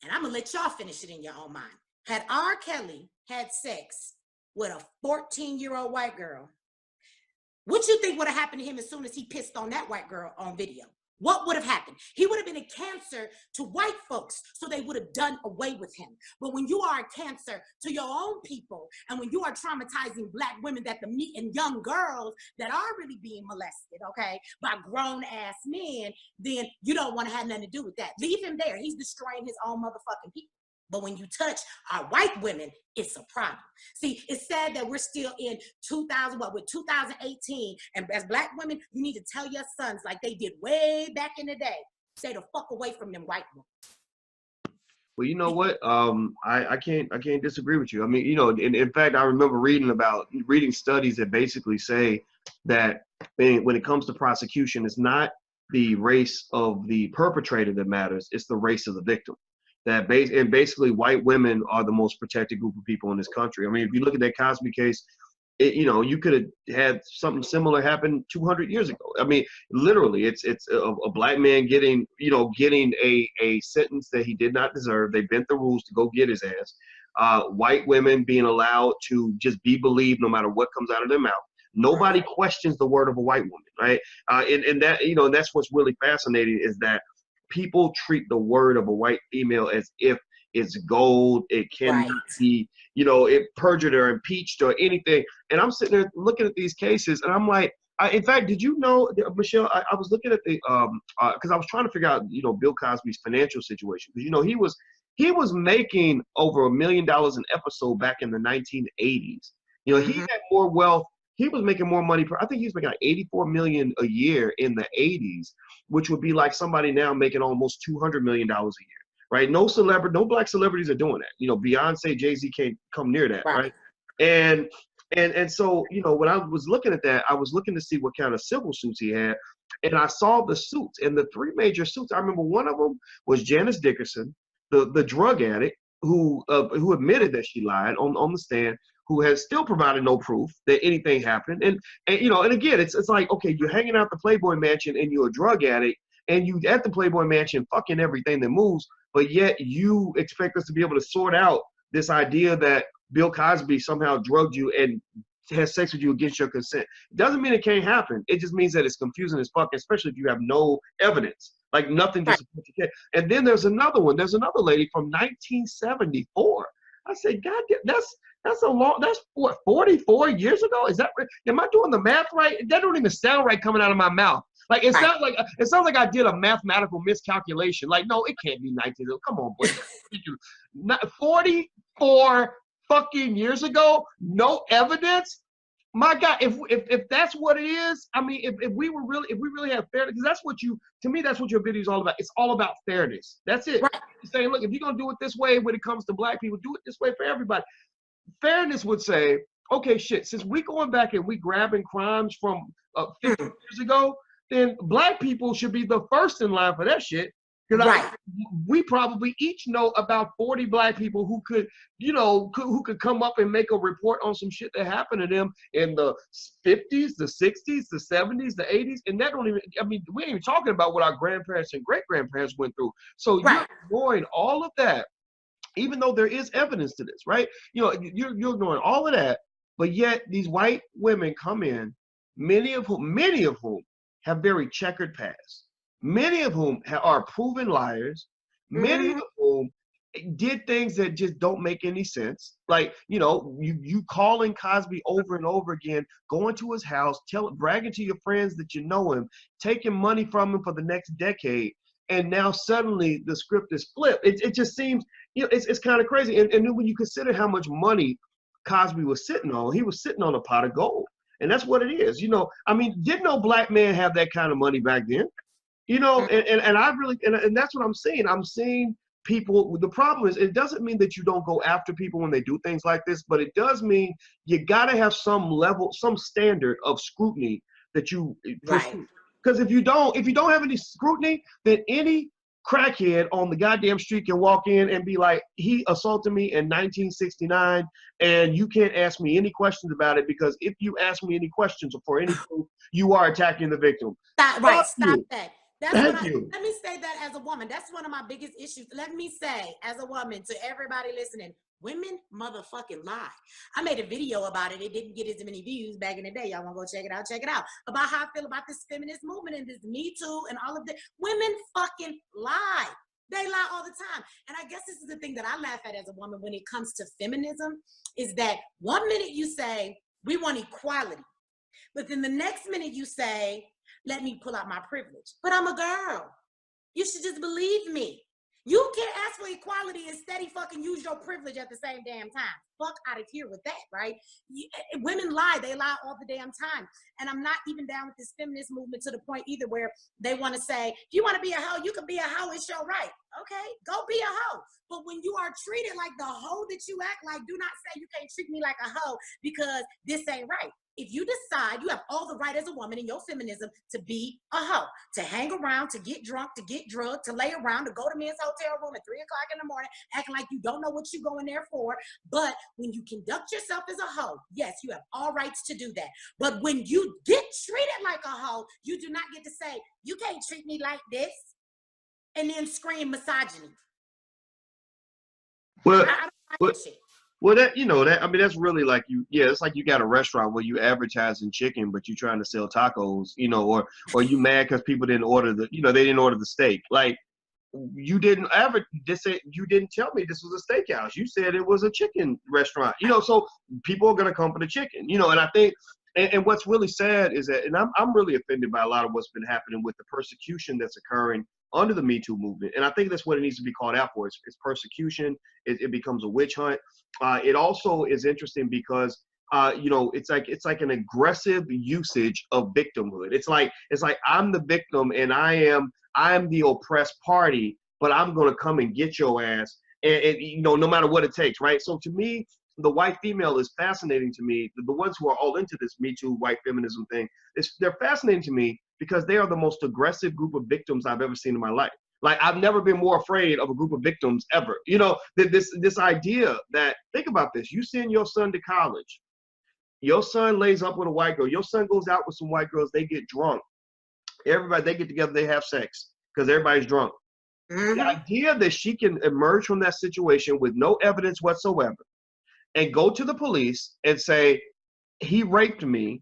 and I'm gonna let y'all finish it in your own mind. Had R. Kelly had sex with a 14-year-old white girl, what you think would have happened to him as soon as he pissed on that white girl on video? What would have happened? He would have been a cancer to white folks, so they would have done away with him. But when you are a cancer to your own people, and when you are traumatizing Black women that and young girls that are really being molested, okay, by grown-ass men, then you don't want to have nothing to do with that. Leave him there. He's destroying his own motherfucking people. But when you touch our white women, it's a problem. See, it's sad that we're still in 2018, and as Black women, you need to tell your sons, like they did way back in the day, stay the fuck away from them white women. Well, you know what? I can't disagree with you. I mean, you know, in fact, I remember reading studies that basically say that when it comes to prosecution, it's not the race of the perpetrator that matters; it's the race of the victim. And basically white women are the most protected group of people in this country. I mean, if you look at that Cosby case, you know, you could have had something similar happen 200 years ago. I mean, literally, it's a Black man getting a sentence that he did not deserve. They bent the rules to go get his ass. White women being allowed to just be believed no matter what comes out of their mouth. Nobody questions the word of a white woman, right? And that, you know, that's what's really fascinating, is that people treat the word of a white female as if It's gold. It cannot Right. be, you know, it perjured or impeached or anything. And I'm sitting there looking at these cases, and I'm like, in fact, did you know, Michelle? I was looking at the because I was trying to figure out, you know, Bill Cosby's financial situation, because you know he was making over $1 million an episode back in the 1980s. You know, he Mhm. had more wealth. He was making more money. I think he was making like 84 million a year in the 80s, which would be like somebody now making almost $200 million a year, right? No celebrity, no black celebrities are doing that. You know, Beyonce, Jay-Z can't come near that, Right. right? And and so, you know, when I was looking at that, I was looking to see what kind of civil suits he had, and I saw the suits, and the three major suits. I remember one of them was Janice Dickerson, the drug addict who admitted that she lied on the stand, who has still provided no proof that anything happened. And you know, and again, it's like, okay, you're hanging out the Playboy Mansion and you're a drug addict, and you at the Playboy Mansion fucking everything that moves, but yet you expect us to be able to sort out this idea that Bill Cosby somehow drugged you and has sex with you against your consent. It doesn't mean it can't happen. It just means that it's confusing as fuck, especially if you have no evidence, like nothing to Right. support your case. And then there's another one. There's another lady from 1974. I said, God, that's a long. That's what, 44 years ago. Is that right? Am I doing the math right? That don't even sound right coming out of my mouth. Like it Right. sounds like I did a mathematical miscalculation. Like, no, it can't be 19. Come on, boy. 44 fucking years ago, no evidence. My God, if that's what it is, I mean, if we really have fairness, because that's what you, to me, that's what your video is all about. It's all about fairness. That's it. Right. You're saying, look, if you're gonna do it this way when it comes to black people, do it this way for everybody. Fairness would say, okay, shit, since we going back and we grabbing crimes from 50 Mm. years ago, then black people should be the first in line for that shit. Because Right. we probably each know about 40 black people who could, you know, who could come up and make a report on some shit that happened to them in the 50s, the 60s, the 70s, the 80s. And that don't even, I mean, we ain't even talking about what our grandparents and great grandparents went through. So you're Right. ignoring all of that, even though there is evidence to this, right? You know, you're ignoring all of that, but yet these white women come in, many of whom have very checkered pasts, many of whom are proven liars, many Mhm. of whom did things that just don't make any sense. Like, you know, you calling Cosby over and over again, going to his house, bragging to your friends that you know him, taking money from him for the next decade, and now suddenly the script is flipped. It just seems, you know, it's kind of crazy. And then when you consider how much money Cosby was sitting on, he was sitting on a pot of gold. And that's what it is. You know, I mean, did no black man have that kind of money back then? You know, and I really, and that's what I'm saying. I'm seeing people, the problem is, it doesn't mean that you don't go after people when they do things like this, but it does mean you got to have some level, some standard of scrutiny that you Right. pursue. Because if you don't have any scrutiny, then any crackhead on the goddamn street can walk in and be like, he assaulted me in 1969, and you can't ask me any questions about it, because if you ask me any questions for any proof, you are attacking the victim. Stop. Right. Fuck Stop you. that. That's what Thank I, you. let me say that as a woman. That's one of my biggest issues. Let me say, as a woman, to everybody listening, women motherfucking lie. I made a video about it. It didn't get as many views back in the day. Y'all want to go check it out? Check it out. About how I feel about this feminist movement and this Me Too and all of that. Women fucking lie. They lie all the time. And I guess this is the thing that I laugh at as a woman when it comes to feminism, is that one minute you say, we want equality. But then the next minute you say, let me pull out my privilege. But I'm a girl. You should just believe me. You can't ask for equality and steady fucking use your privilege at the same damn time. Fuck out of here with that, right? Women lie. They lie all the damn time. And I'm not even down with this feminist movement to the point either where they want to say, if you want to be a hoe, you can be a hoe. It's your right. Okay, go be a hoe. But when you are treated like the hoe that you act like, do not say you can't treat me like a hoe because this ain't right. If you decide, you have all the right as a woman in your feminism to be a hoe, to hang around, to get drunk, to get drugged, to lay around, to go to men's hotel room at 3 o'clock in the morning, acting like you don't know what you're going there for. But when you conduct yourself as a hoe, yes, you have all rights to do that. But when you get treated like a hoe, you do not get to say, you can't treat me like this, and then scream misogyny. Well, I don't like well, that shit. well, that, you know, that, I mean, that's really like it's like you got a restaurant where you advertising chicken, but you trying to sell tacos, you know, or you mad because people didn't order they didn't order the steak. Like, you didn't ever you didn't tell me this was a steakhouse. You said it was a chicken restaurant. So people are gonna come for the chicken. And I think and what's really sad is that, and I'm really offended by a lot of what's been happening with the persecution that's occurring under the Me Too movement. And I think that's what it needs to be called out for. It's persecution. It becomes a witch hunt. It also is interesting because it's like an aggressive usage of victimhood. It's like I'm the victim and I'm the oppressed party, but I'm gonna come and get your ass, and no matter what it takes, right? So to me, the white female is fascinating to me. The ones who are all into this Me Too white feminism thing, they're fascinating to me because they are the most aggressive group of victims I've ever seen in my life. Like, I've never been more afraid of a group of victims ever. This idea that, think about this: you send your son to college, your son lays up with a white girl, your son goes out with some white girls, they get drunk. Everybody, they get together, they have sex because everybody's drunk. The idea that she can emerge from that situation with no evidence whatsoever and go to the police and say, he raped me,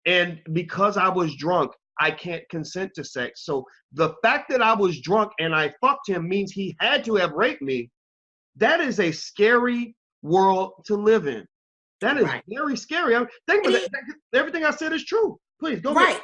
and because I was drunk, I can't consent to sex. So the fact that I was drunk and I fucked him means he had to have raped me. That is a scary world to live in. That is very scary. Think about that. Everything I said is true. Please go ahead.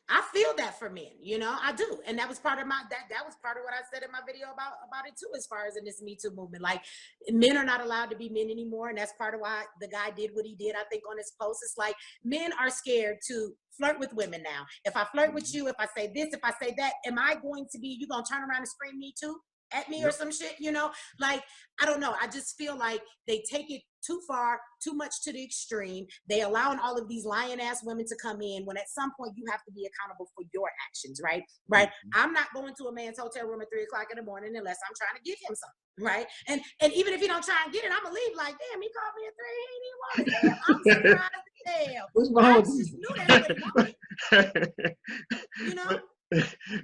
I feel that for men, I do. And that was part of that was part of what I said in my video about it too, as far as in this Me Too movement. Like, men are not allowed to be men anymore. And that's part of why the guy did what he did, I think, on his post. It's like, men are scared to flirt with women now. If I flirt with you, if I say this, if I say that, am I going to be, you going to turn around and scream Me Too at me or some shit, Like, I don't know. I just feel like they take it too far, too much to the extreme. They allowing all of these lying ass women to come in when at some point you have to be accountable for your actions, right? I'm not going to a man's hotel room at 3:00 in the morning unless I'm trying to give him something, right? And even if he don't try and get it, I'm gonna leave like, damn, he called me at 3, he didn't want it. Damn, I'm surprised as hell. What's wrong? I just knew that he would want it.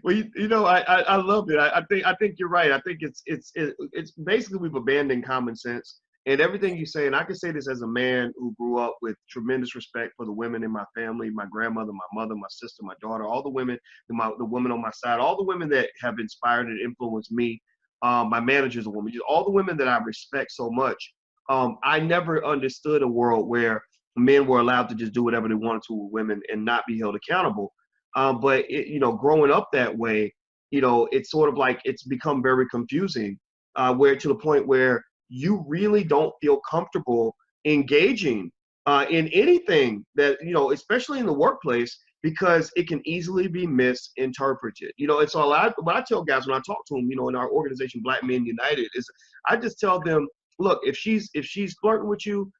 Well, I love it. I think you're right. I think it's basically we've abandoned common sense and everything you say. And I can say this as a man who grew up with tremendous respect for the women in my family, my grandmother, my mother, my sister, my daughter, all the women, the women on my side, all the women that have inspired and influenced me. My manager's a woman. All the women that I respect so much. I never understood a world where men were allowed to just do whatever they wanted to with women and not be held accountable. But growing up that way, it's sort of like it's become very confusing, where to the point where you really don't feel comfortable engaging in anything that, especially in the workplace, because it can easily be misinterpreted. And so what I tell guys when I talk to them, in our organization, Black Men United, is I just tell them, look, if she's flirting with you,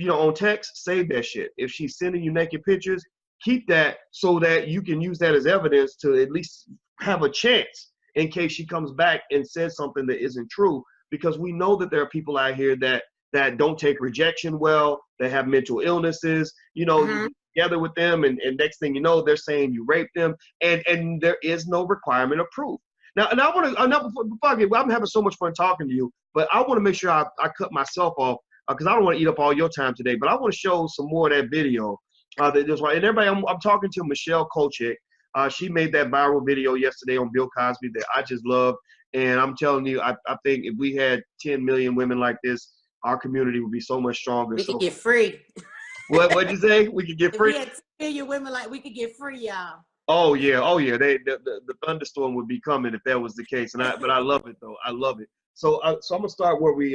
on text, save that shit. If she's sending you naked pictures, keep that so that you can use that as evidence to at least have a chance in case she comes back and says something that isn't true. Because we know that there are people out here that don't take rejection well, that have mental illnesses, you get together with them and next thing you know, they're saying you raped them, and there is no requirement of proof. Now, and I want to, I'm having so much fun talking to you, but I want to make sure I cut myself off because I don't want to eat up all your time today, but I want to show some more of that video. And everybody, I'm talking to Michelle Kolchik. She made that viral video yesterday on Bill Cosby that I just love. And I'm telling you, I think if we had 10 million women like this, our community would be so much stronger. We could get free. What'd you say? We could get free? If we had 10 million women, like, we could get free, y'all. Oh yeah. The thunderstorm would be coming if that was the case. But I love it though. I love it. So I'm gonna start where we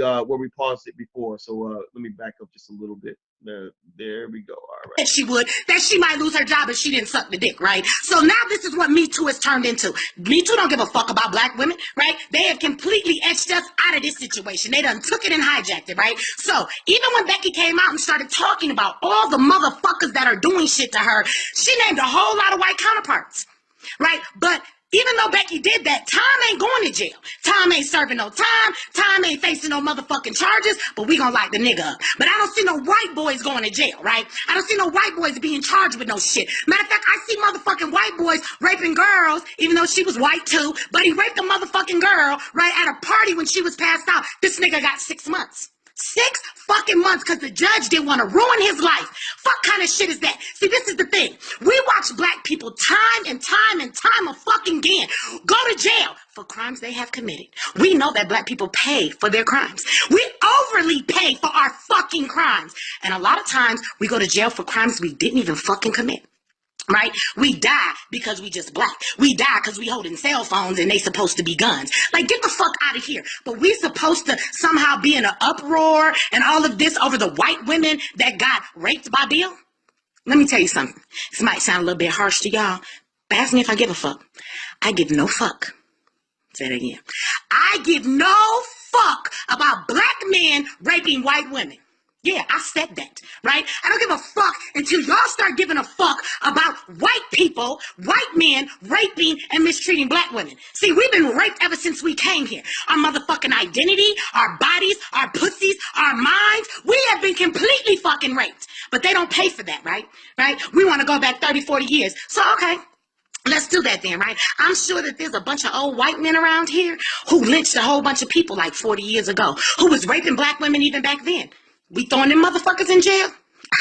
paused it before. So let me back up just a little bit. There we go. All right. That she would, that she might lose her job if she didn't suck the dick, right? So now this is what Me Too has turned into. Me Too don't give a fuck about black women, right? They have completely etched us out of this situation. They done took it and hijacked it, right? So even when Becky came out and started talking about all the motherfuckers that are doing shit to her, she named a whole lot of white counterparts, right? But even though Becky did that, Tom ain't going to jail. Tom ain't serving no time. Tom ain't facing no motherfucking charges, but we gonna lock the nigga up. But I don't see no white boys going to jail, right? I don't see no white boys being charged with no shit. Matter of fact, I see motherfucking white boys raping girls, even though she was white too, but he raped a motherfucking girl, right, at a party when she was passed out. This nigga got 6 months. 6 fucking months because the judge didn't want to ruin his life. Fuck kind of shit is that? See, this is the thing. We watch black people time and time and time a fucking again go to jail for crimes they have committed. We know that black people pay for their crimes. We overly pay for our fucking crimes. And a lot of times we go to jail for crimes we didn't even fucking commit. Right? We die because we just black. We die because we holding cell phones and they supposed to be guns. Like, get the fuck out of here. But we supposed to somehow be in an uproar and all of this over the white women that got raped by Bill? Let me tell you something. This might sound a little bit harsh to y'all, but ask me if I give a fuck. I give no fuck. Say that again. I give no fuck about black men raping white women. Yeah, I said that, right? I don't give a fuck until y'all start giving a fuck about white people, white men raping and mistreating black women. See, we've been raped ever since we came here. Our motherfucking identity, our bodies, our pussies, our minds, we have been completely fucking raped. But they don't pay for that, right? Right? We want to go back 30, 40 years. So, okay. Let's do that then, right? I'm sure that there's a bunch of old white men around here who lynched a whole bunch of people like 40 years ago, who was raping black women even back then. We throwing them motherfuckers in jail?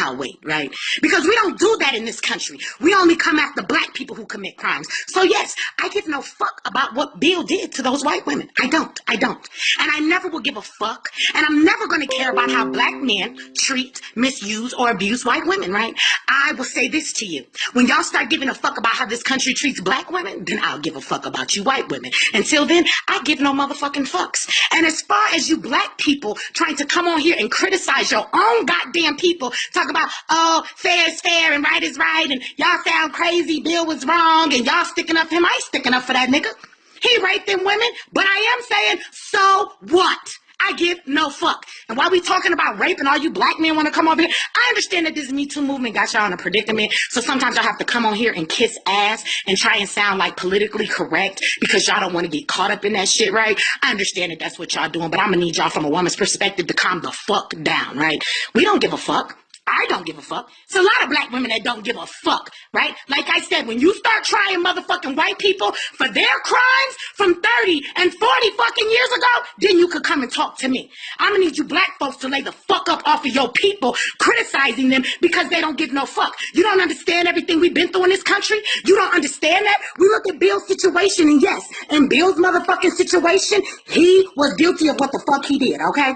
I'll wait, right? Because we don't do that in this country. We only come after black people who commit crimes. So yes, I give no fuck about what Bill did to those white women. I don't. And I never will give a fuck. And I'm never going to care about how black men treat, misuse, or abuse white women, right? I will say this to you. When y'all start giving a fuck about how this country treats black women, then I'll give a fuck about you white women. Until then, I give no motherfucking fucks. And as far as you black people trying to come on here and criticize your own goddamn people, talk about, oh, fair is fair and right is right, and y'all sound crazy, Bill was wrong, and y'all sticking up for him. I ain't sticking up for that nigga. He raped them women, but I am saying, so what? I give no fuck. And while we talking about rape and all you black men want to come over here, I understand that this Me Too movement got y'all in a predicament. So sometimes y'all have to come on here and kiss ass and try and sound like politically correct because y'all don't want to get caught up in that shit, right? I understand that that's what y'all doing, but I'm going to need y'all from a woman's perspective to calm the fuck down, right? We don't give a fuck. I don't give a fuck. It's a lot of black women that don't give a fuck, right? Like I said, when you start trying motherfucking white people for their crimes from 30 and 40 fucking years ago, then you could come and talk to me. I'm gonna need you black folks to lay the fuck up off of your people criticizing them because they don't give no fuck. You don't understand everything we've been through in this country? You don't understand that? We look at Bill's situation, and yes, in Bill's motherfucking situation, he was guilty of what the fuck he did, okay?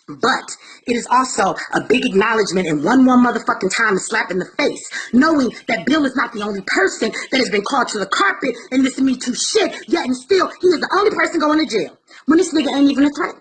But it is also a big acknowledgement and one more motherfucking time to slap in the face, knowing that Bill is not the only person that has been called to the carpet in this Me Too shit, yet and still he is the only person going to jail. When this nigga ain't even a threat.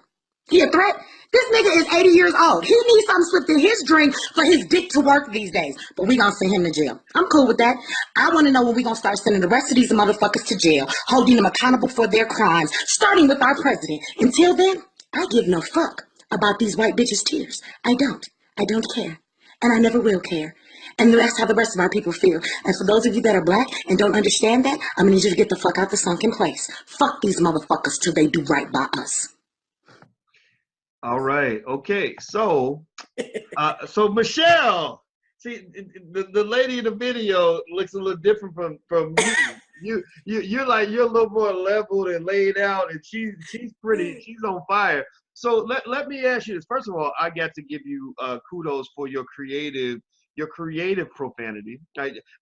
He a threat? This nigga is 80 years old. He needs something slipped in his drink for his dick to work these days. But we gonna send him to jail. I'm cool with that. I want to know when we gonna start sending the rest of these motherfuckers to jail, holding them accountable for their crimes, starting with our president. Until then, I give no fuck about these white bitches' tears. I don't. I don't care. And I never will care. And that's how the rest of our people feel. And for those of you that are black and don't understand that, I'm gonna need you to get the fuck out the sunken place. Fuck these motherfuckers till they do right by us. All right. Okay. So Michelle, see, the lady in the video looks a little different from you. You're like, you're a little more leveled and laid out, and she's pretty. She's on fire. So let me ask you this. First of all, I got to give you kudos for your creative profanity.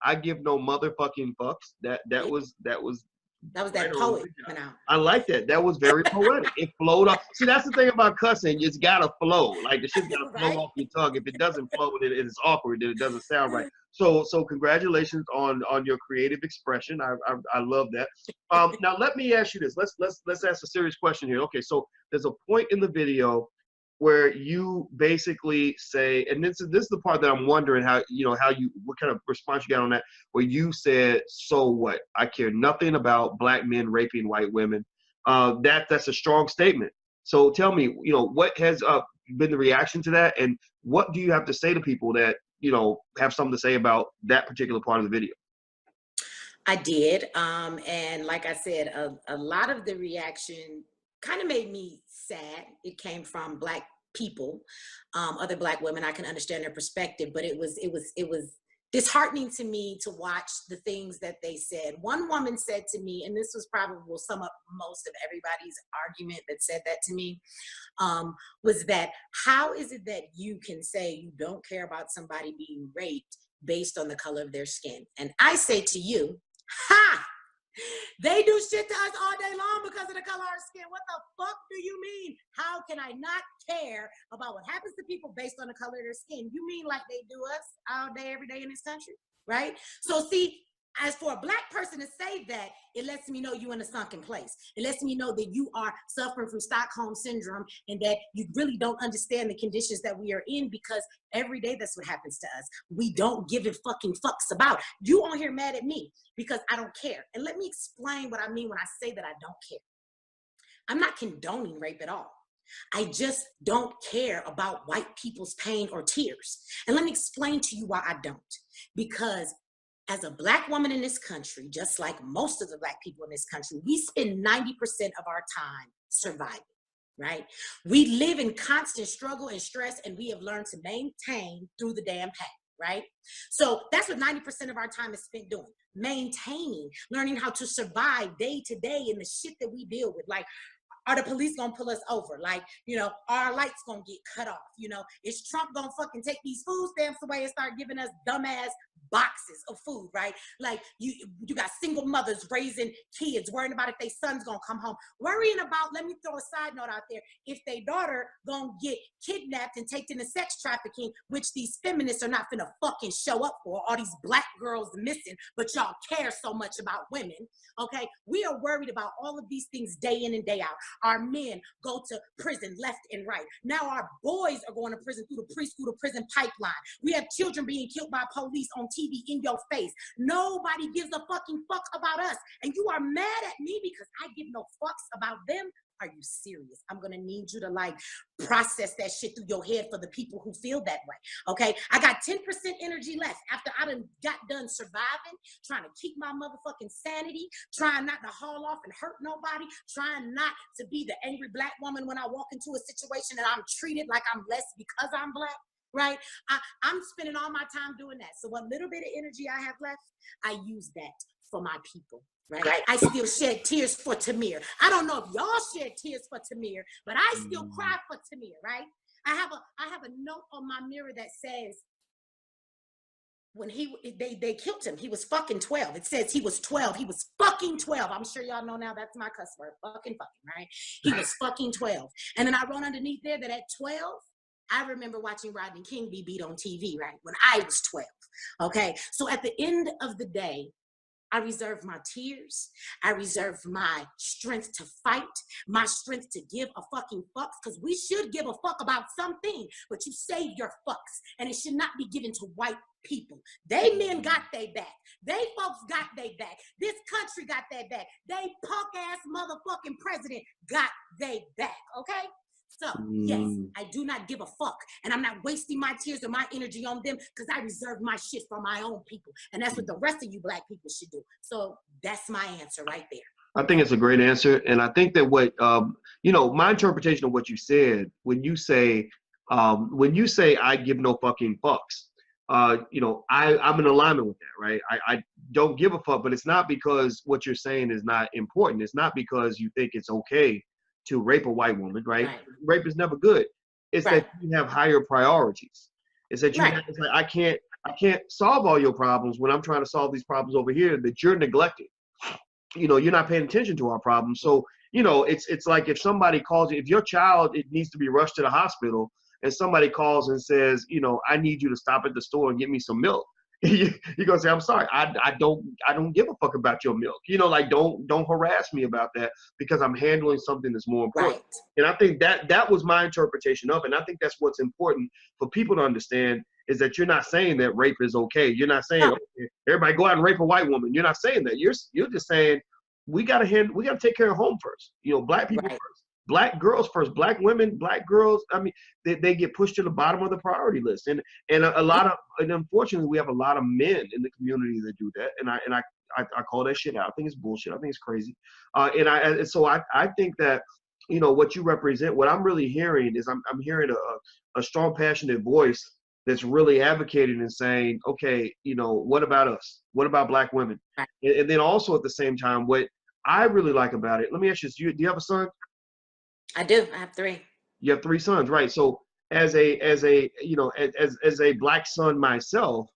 I give no motherfucking fucks. That was that poet went out. I like that. That was very poetic. It flowed off. See, that's the thing about cussing. It's gotta flow. Like the shit's gotta flow off your tongue. If it doesn't flow, then it's awkward. Then it doesn't sound right. So congratulations on your creative expression. I love that. Now let me ask you this. Let's ask a serious question here. Okay, so there's a point in the video where you basically say, and this is the part that I'm wondering what kind of response you got on that, where you said, so what? I care nothing about black men raping white women. That's a strong statement. So tell me, what has been the reaction to that, and what do you have to say to people that, have something to say about that particular part of the video? I did. And like I said, a lot of the reaction kind of made me sad. It came from black people, other black women. I can understand their perspective, but it was disheartening to me to watch the things that they said. One woman said to me, and this was probably will sum up most of everybody's argument that said that to me, was that how is it that you can say you don't care about somebody being raped based on the color of their skin? And I say to you, ha! They do shit to us all day long because of the color of our skin. What the fuck do you mean? How can I not care about what happens to people based on the color of their skin? You mean like they do us all day, every day in this country, right? So see, as for a black person to say that, it lets me know you're in a sunken place. It lets me know that you are suffering from Stockholm syndrome and that you really don't understand the conditions that we are in, because every day that's what happens to us. We don't give a fucking fucks about. You on here mad at me because I don't care. And let me explain what I mean when I say that I don't care. I'm not condoning rape at all. I just don't care about white people's pain or tears. And let me explain to you why I don't. Because as a black woman in this country, just like most of the black people in this country, we spend 90% of our time surviving, right? We live in constant struggle and stress, and we have learned to maintain through the damn pain, right? So that's what 90% of our time is spent doing, maintaining, learning how to survive day to day in the shit that we deal with. Like, are the police gonna pull us over? Like, you know, are our lights gonna get cut off? You know, is Trump gonna fucking take these food stamps away and start giving us dumbass boxes of food, right? Like, you got single mothers raising kids, worrying about if their son's gonna come home, worrying about, let me throw a side note out there, if their daughter gonna get kidnapped and taken into sex trafficking, which these feminists are not finna fucking show up for, all these black girls missing, but y'all care so much about women, okay? We are worried about all of these things day in and day out. Our men go to prison left and right. Now our boys are going to prison through the preschool to prison pipeline. We have children being killed by police on TV in your face. Nobody gives a fucking fuck about us. And you are mad at me because I give no fucks about them? Are you serious? I'm gonna need you to like process that shit through your head for the people who feel that way, okay? I got 10% energy left after I done got done surviving, trying to keep my motherfucking sanity, trying not to haul off and hurt nobody, trying not to be the angry black woman when I walk into a situation and I'm treated like I'm less because I'm black, right? I'm spending all my time doing that. So what little bit of energy I have left, I use that for my people. Right? I still shed tears for Tamir. I don't know if y'all shed tears for Tamir, but I still cry for Tamir, right? I have a note on my mirror that says when they killed him, he was fucking 12. It says he was 12. He was fucking 12. I'm sure y'all know now that's my cuss word. Fucking, right? He was fucking 12. And then I wrote underneath there that at 12, I remember watching Rodney King be beat on TV, right? When I was 12. Okay. So at the end of the day, I reserve my tears. I reserve my strength to fight, my strength to give a fucking fuck, because we should give a fuck about something, but you save your fucks, and it should not be given to white people. They men got they back. They folks got they back. This country got their back. They punk ass motherfucking president got they back, okay? So, yes, I do not give a fuck. And I'm not wasting my tears or my energy on them because I reserve my shit for my own people. And that's what the rest of you black people should do. So that's my answer right there. I think it's a great answer. And I think that what, my interpretation of what you said, when you say I give no fucking fucks, I'm in alignment with that, right? I don't give a fuck, but it's not because what you're saying is not important. It's not because you think it's okay to rape a white woman, right? Rape is never good. It's that you have higher priorities. It's that it's like, I can't solve all your problems when I'm trying to solve these problems over here that you're neglecting. You're not paying attention to our problems. So, it's like if somebody calls you, if your child, it needs to be rushed to the hospital and somebody calls and says, I need you to stop at the store and get me some milk. You're gonna say, I'm sorry, I don't give a fuck about your milk. Don't harass me about that because I'm handling something that's more important. Right. And I think that was my interpretation of it. And I think that's what's important for people to understand is that you're not saying that rape is okay. You're not saying okay, everybody go out and rape a white woman. You're not saying that. You're just saying we gotta take care of home first. Black people first. Black girls first, black women, black girls. I mean, they get pushed to the bottom of the priority list, and unfortunately, we have a lot of men in the community that do that, and I call that shit out. I think it's bullshit. I think it's crazy, so I think that what you represent, what I'm really hearing is I'm hearing a strong, passionate voice that's really advocating and saying, okay, you know, what about us? What about Black women? Right. And then also at the same time, what I really like about it, let me ask you this, do you have a son? I do. I have 3. You have 3 sons, right? So as a you know as a Black son myself,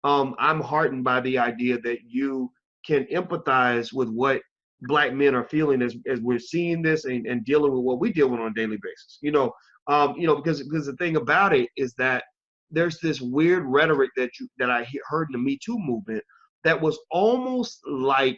I'm heartened by the idea that you can empathize with what Black men are feeling as we're seeing this and dealing with what we deal with on a daily basis. Because the thing about it is that there's this weird rhetoric that I heard in the Me Too movement that was almost like,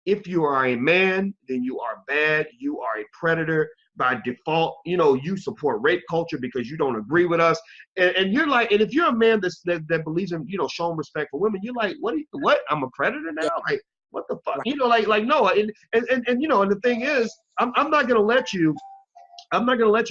if you are a man, then you are bad, you are a predator by default. You know, you support rape culture because you don't agree with us. And you're like, and if you're a man that believes in, you know, showing respect for women, you're like, what? I'm a predator now? Yeah. Like, what the fuck? Right. You know, like no. And you know, and the thing is, I'm not gonna let you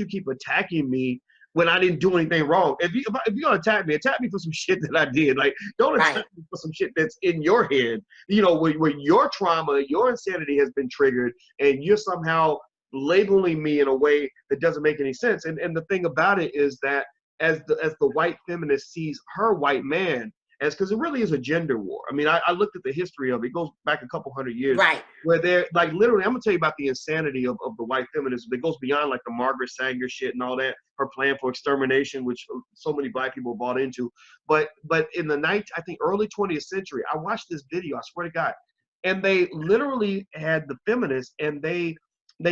keep attacking me when I didn't do anything wrong. If you're gonna attack me for some shit that I did. Like, don't Right. attack me for some shit that's in your head. You know, where your trauma, your insanity has been triggered, and you're somehow labeling me in a way that doesn't make any sense. And the thing about it is that as the white feminist sees her white man as, because it really is a gender war. I mean, I looked at the history of it. It goes back a couple hundred years. Right. Where they're like, literally, I'm gonna tell you about the insanity of the white feminism that goes beyond like the Margaret Sanger shit and all that, her plan for extermination, which so many Black people bought into. But in the I think early 20th century, I watched this video, I swear to God, and they literally had the feminists, and they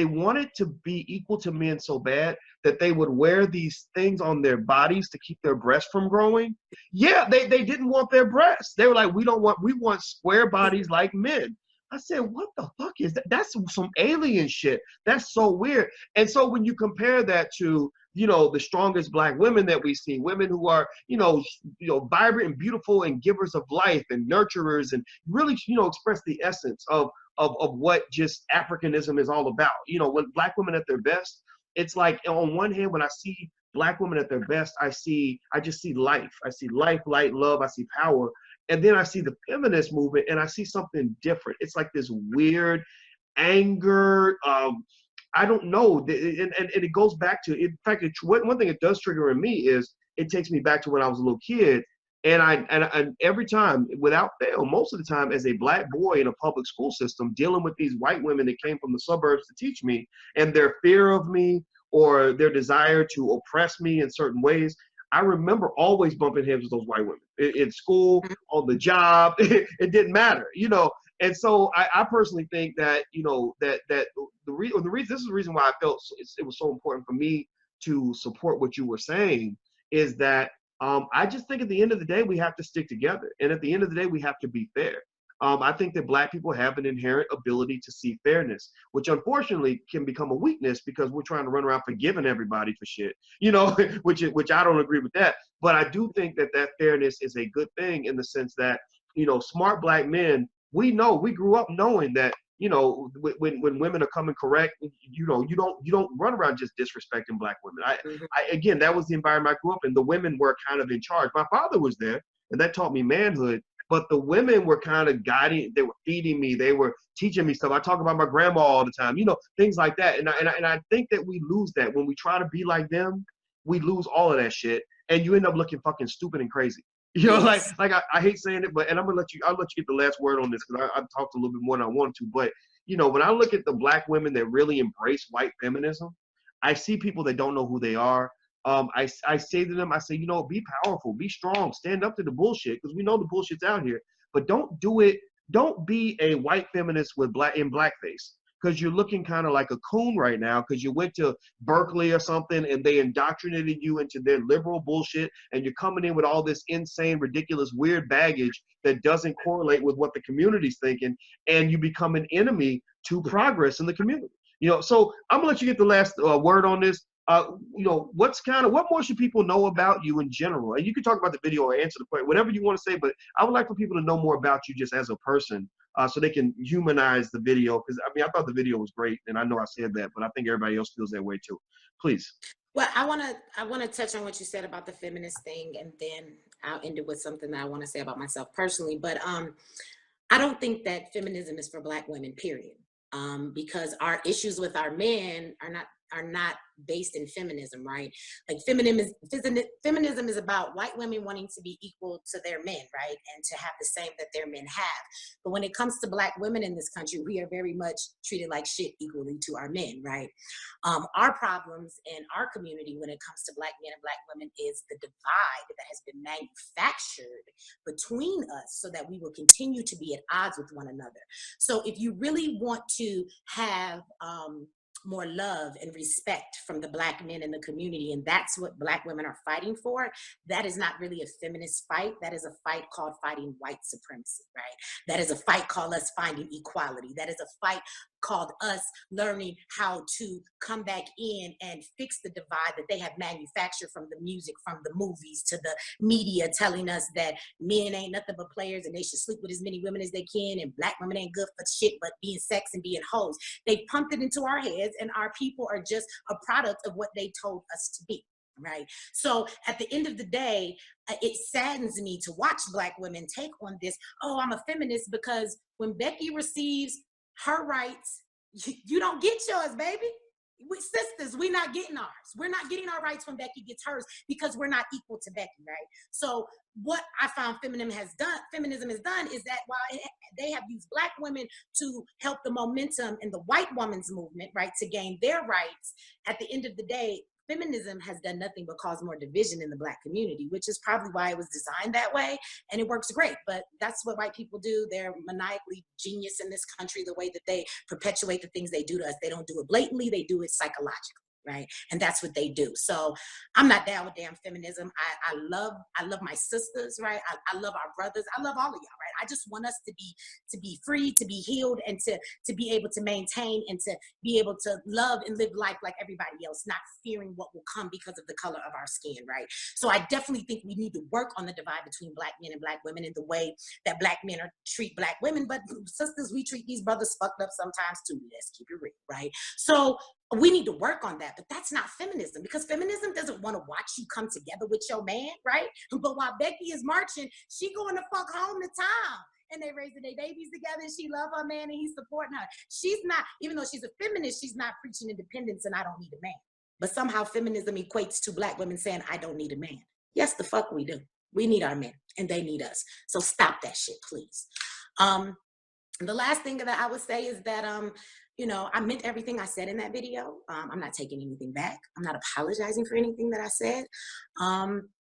wanted to be equal to men so bad that they would wear these things on their bodies to keep their breasts from growing. Yeah, they didn't want their breasts. They were like, we want square bodies like men. I said, what the fuck is that? That's some alien shit. That's so weird. And so when you compare that to, you know, the strongest Black women that we see, women who are, vibrant and beautiful and givers of life and nurturers and really, express the essence of what just Africanism is all about. You know, when Black women at their best, it's like, on one hand, when I see Black women at their best, I just see life. I see life, light, love. I see power. And then I see the feminist movement, and I see something different. It's like this weird anger. I don't know. And it goes back to, in fact, one thing it does trigger in me is it takes me back to when I was a little kid. And every time, without fail, most of the time, as a Black boy in a public school system, dealing with these white women that came from the suburbs to teach me, and their fear of me or their desire to oppress me in certain ways, I remember always bumping heads with those white women in school, on the job. It didn't matter, And so I personally think that, that the reason, this is the reason why I felt it was so important for me to support what you were saying, is that I just think at the end of the day, we have to stick together. And at the end of the day, we have to be fair. I think that Black people have an inherent ability to see fairness, which unfortunately can become a weakness because we're trying to run around forgiving everybody for shit, which I don't agree with that. But I do think that fairness is a good thing in the sense that, smart Black men, we grew up knowing that, when women are coming correct, you don't run around just disrespecting Black women. Again, that was the environment I grew up in. The women were kind of in charge. My father was there, and that taught me manhood. But the women were kind of guiding. They were feeding me. They were teaching me stuff. I talk about my grandma all the time, things like that. And I think that we lose that when we try to be like them. We lose all of that shit, and you end up looking fucking stupid and crazy. Yes. I hate saying it, but I'll let you get the last word on this because I talked a little bit more than I wanted to. But when I look at the Black women that really embrace white feminism, I see people that don't know who they are. I say to them, I say, be powerful, be strong, stand up to the bullshit, because we know the bullshit's out here. But don't do it. Don't be a white feminist in blackface, because you're looking kind of like a coon right now because you went to Berkeley or something and they indoctrinated you into their liberal bullshit, and you're coming in with all this insane, ridiculous, weird baggage that doesn't correlate with what the community's thinking, and you become an enemy to progress in the community. So I'm gonna let you get the last word on this. What more should people know about you in general? And you can talk about the video or answer the question, whatever you want to say, but I would like for people to know more about you just as a person, so they can humanize the video. Because I thought the video was great, and I know I said that, but I think everybody else feels that way too. Please. Well, I wanna touch on what you said about the feminist thing, and then I'll end it with something that I want to say about myself personally. But I don't think that feminism is for Black women, period. Because our issues with our men are not are not based in feminism, right? Like feminism is about white women wanting to be equal to their men, right? And to have the same that their men have. But when it comes to Black women in this country, we are very much treated like shit equally to our men, right? Our problems in our community when it comes to Black men and Black women is the divide that has been manufactured between us so that we will continue to be at odds with one another. So if you really want to have more love and respect from the Black men in the community, and that's what Black women are fighting for, that is not really a feminist fight. That is a fight called fighting white supremacy, right? That is a fight called us finding equality. That is a fight called us learning how to come back in and fix the divide that they have manufactured from the music, from the movies, to the media telling us that men ain't nothing but players and they should sleep with as many women as they can, and Black women ain't good for shit but being sex and being hoes. They pumped it into our heads, and our people are just a product of what they told us to be. Right. So at the end of the day, it saddens me to watch Black women take on this, oh, I'm a feminist, because when Becky receives her rights, you don't get yours, baby. We sisters, we're not getting ours. We're not getting our rights when Becky gets hers because we're not equal to Becky, right? So what I found feminism has done is that while they have used Black women to help the momentum in the white woman's movement, right, to gain their rights, at the end of the day, feminism has done nothing but cause more division in the Black community, which is probably why it was designed that way. And it works great, but that's what white people do. They're maniacally genius in this country, the way that they perpetuate the things they do to us. They don't do it blatantly, they do it psychologically. Right. And that's what they do. So I'm not down with damn feminism. I love my sisters, right? I love our brothers. I love all of y'all, right? I just want us to be free, to be healed, and to be able to maintain and to be able to love and live life like everybody else, not fearing what will come because of the color of our skin, right? So I definitely think we need to work on the divide between Black men and Black women in the way that Black men treat Black women. But sisters, we treat these brothers fucked up sometimes too. Let's keep it real, right? So we need to work on that, but that's not feminism, because feminism doesn't want to watch you come together with your man, right? But while Becky is marching, she going to fuck home to town, and they raising their babies together, and she love her man, and he's supporting her. She's not, even though she's a feminist, she's not preaching independence and I don't need a man. But somehow feminism equates to Black women saying, I don't need a man. Yes, the fuck we do. We need our men, and they need us. So stop that shit, please. The last thing that I would say is that, you know, I meant everything I said in that video. I'm not taking anything back. I'm not apologizing for anything that I said.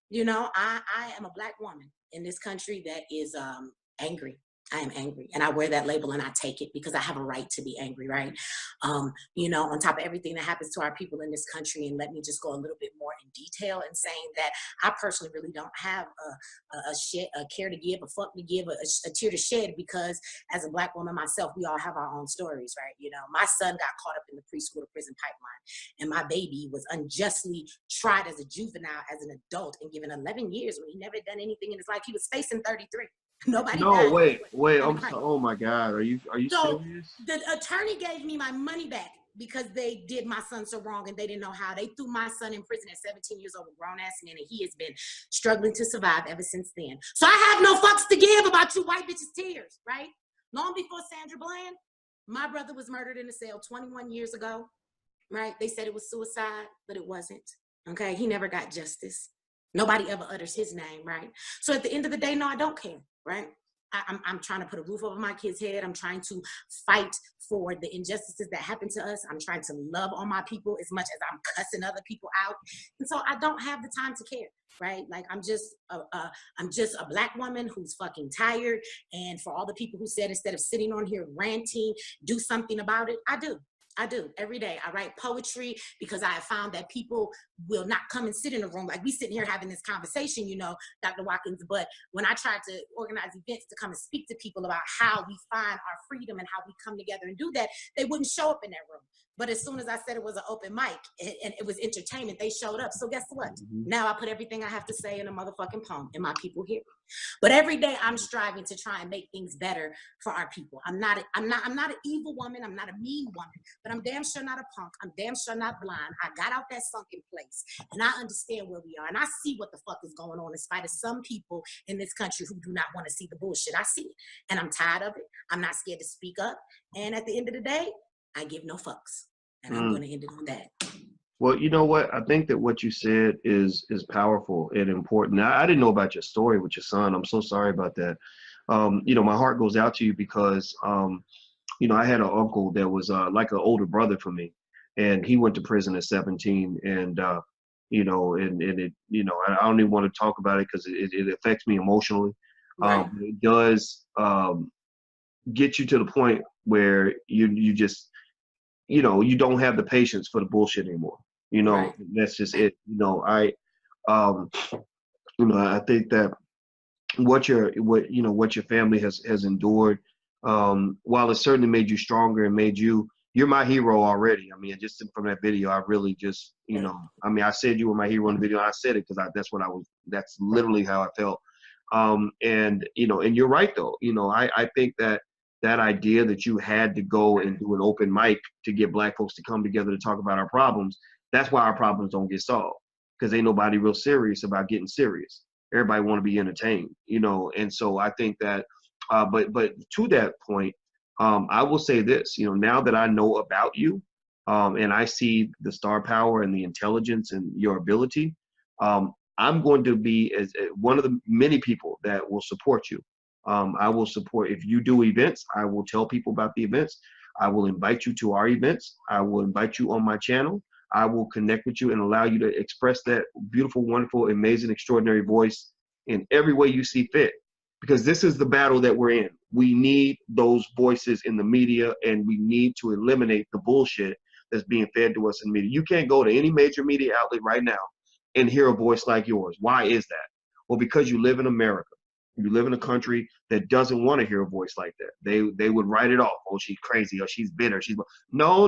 You know, I am a Black woman in this country that is angry. I am angry, and I wear that label and I take it because I have a right to be angry, right? You know, on top of everything that happens to our people in this country, and let me just go a little bit more in detail in saying that I personally really don't have a care to give, a fuck to give, a tear to shed, because as a Black woman myself, we all have our own stories, right? You know, my son got caught up in the preschool to prison pipeline, and my baby was unjustly tried as a juvenile, as an adult, and given 11 years when he never done anything in his life. He was facing 33. Nobody No, died. wait. Oh my God. Are you So serious? the attorney gave me my money back because they did my son so wrong and they didn't know how. They threw my son in prison at 17 years old, a grown ass man, and he has been struggling to survive ever since then. So I have no fucks to give about you white bitches' tears, right? Long before Sandra Bland, my brother was murdered in a cell 21 years ago, right? They said it was suicide, but it wasn't. Okay, he never got justice. Nobody ever utters his name, right? So at the end of the day, no, I don't care, right? I'm trying to put a roof over my kid's head. I'm trying to fight for the injustices that happen to us. I'm trying to love on my people as much as I'm cussing other people out. And so I don't have the time to care, right? Like I'm just a Black woman who's fucking tired. And for all the people who said instead of sitting on here ranting, do something about it, I do every day. I write poetry because I have found that people will not come and sit in a room like we sitting here having this conversation, you know, Dr. Watkins. But when I tried to organize events to come and speak to people about how we find our freedom and how we come together and do that, they wouldn't show up in that room. But as soon as I said it was an open mic and it was entertainment, they showed up. So guess what? Now I put everything I have to say in a motherfucking poem and my people hear it. But every day I'm striving to try and make things better for our people. I'm not an evil woman. I'm not a mean woman, but I'm damn sure not a punk. I'm damn sure not blind. I got out that sunken place and I understand where we are. And I see what the fuck is going on in spite of some people in this country who do not want to see the bullshit. I see it and I'm tired of it. I'm not scared to speak up. And at the end of the day, I give no fucks. And I'm going to end it on that. Well, you know what? I think that what you said is powerful and important. I didn't know about your story with your son. I'm so sorry about that. You know, my heart goes out to you because you know, I had an uncle that was like an older brother for me, and he went to prison at 17. And you know, and it, you know, I don't even want to talk about it because it affects me emotionally. Right. It does get you to the point where you just, you know, you don't have the patience for the bullshit anymore. You know, Right. that's just it. You know, um, you know, I think that what your family has endured, while it certainly made you stronger and made you're my hero already. I mean, just from that video, I really just, you know, I mean, I said you were my hero in the video. And I said it because that's literally how I felt. And you know, and you're right though. You know, I think that that idea that you had to go and do an open mic to get Black folks to come together to talk about our problems, that's why our problems don't get solved, because ain't nobody real serious about getting serious. Everybody want to be entertained, you know. And so I think that but to that point, I will say this, you know, now that I know about you, and I see the star power and the intelligence and your ability, I'm going to be as one of the many people that will support you. I will support, if you do events, I will tell people about the events. I will invite you to our events. I will invite you on my channel. I will connect with you and allow you to express that beautiful, wonderful, amazing, extraordinary voice in every way you see fit. Because this is the battle that we're in. We need those voices in the media, and we need to eliminate the bullshit that's being fed to us in media. You can't go to any major media outlet right now and hear a voice like yours. Why is that? Well, because you live in America. You live in a country that doesn't want to hear a voice like that. They would write it off. Oh, she's crazy, or she's bitter. She's no.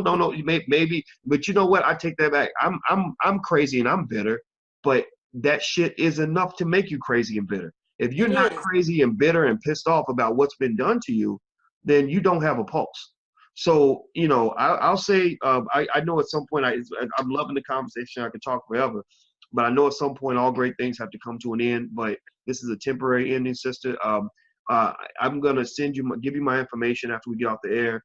Maybe, but you know what? I take that back. I'm crazy and I'm bitter, but that shit is enough to make you crazy and bitter. If you're It not is. crazy and bitter and pissed off about what's been done to you, then you don't have a pulse. So, you know, I'll say, I know at some point, I'm loving the conversation. I could talk forever, but I know at some point all great things have to come to an end. But this is a temporary ending, sister. I'm gonna give you my information after we get off the air.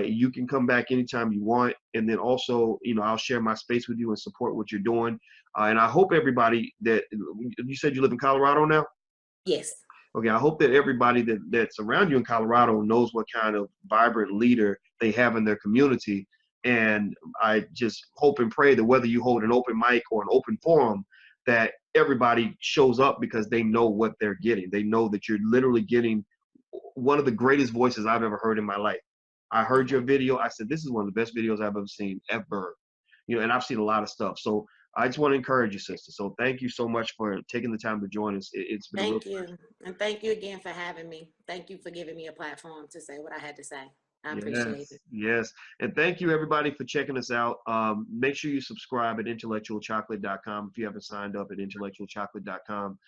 You can come back anytime you want, and then also, you know, I'll share my space with you and support what you're doing. And I hope everybody that you said you live in Colorado now. Yes. Okay, I hope that everybody that's around you in Colorado knows what kind of vibrant leader they have in their community. And I just hope and pray that whether you hold an open mic or an open forum, that everybody shows up because they know what they're getting. They know that you're literally getting one of the greatest voices I've ever heard in my life. I heard your video. I said, this is one of the best videos I've ever seen ever. You know, and I've seen a lot of stuff. So I just want to encourage you, sister. So thank you so much for taking the time to join us. It's been a real Thank you. And thank you again for having me. Thank you for giving me a platform to say what I had to say. I appreciate Yes, it. yes. And thank you everybody for checking us out. Make sure you subscribe at intellectualchocolate.com if you haven't signed up at intellectualchocolate.com.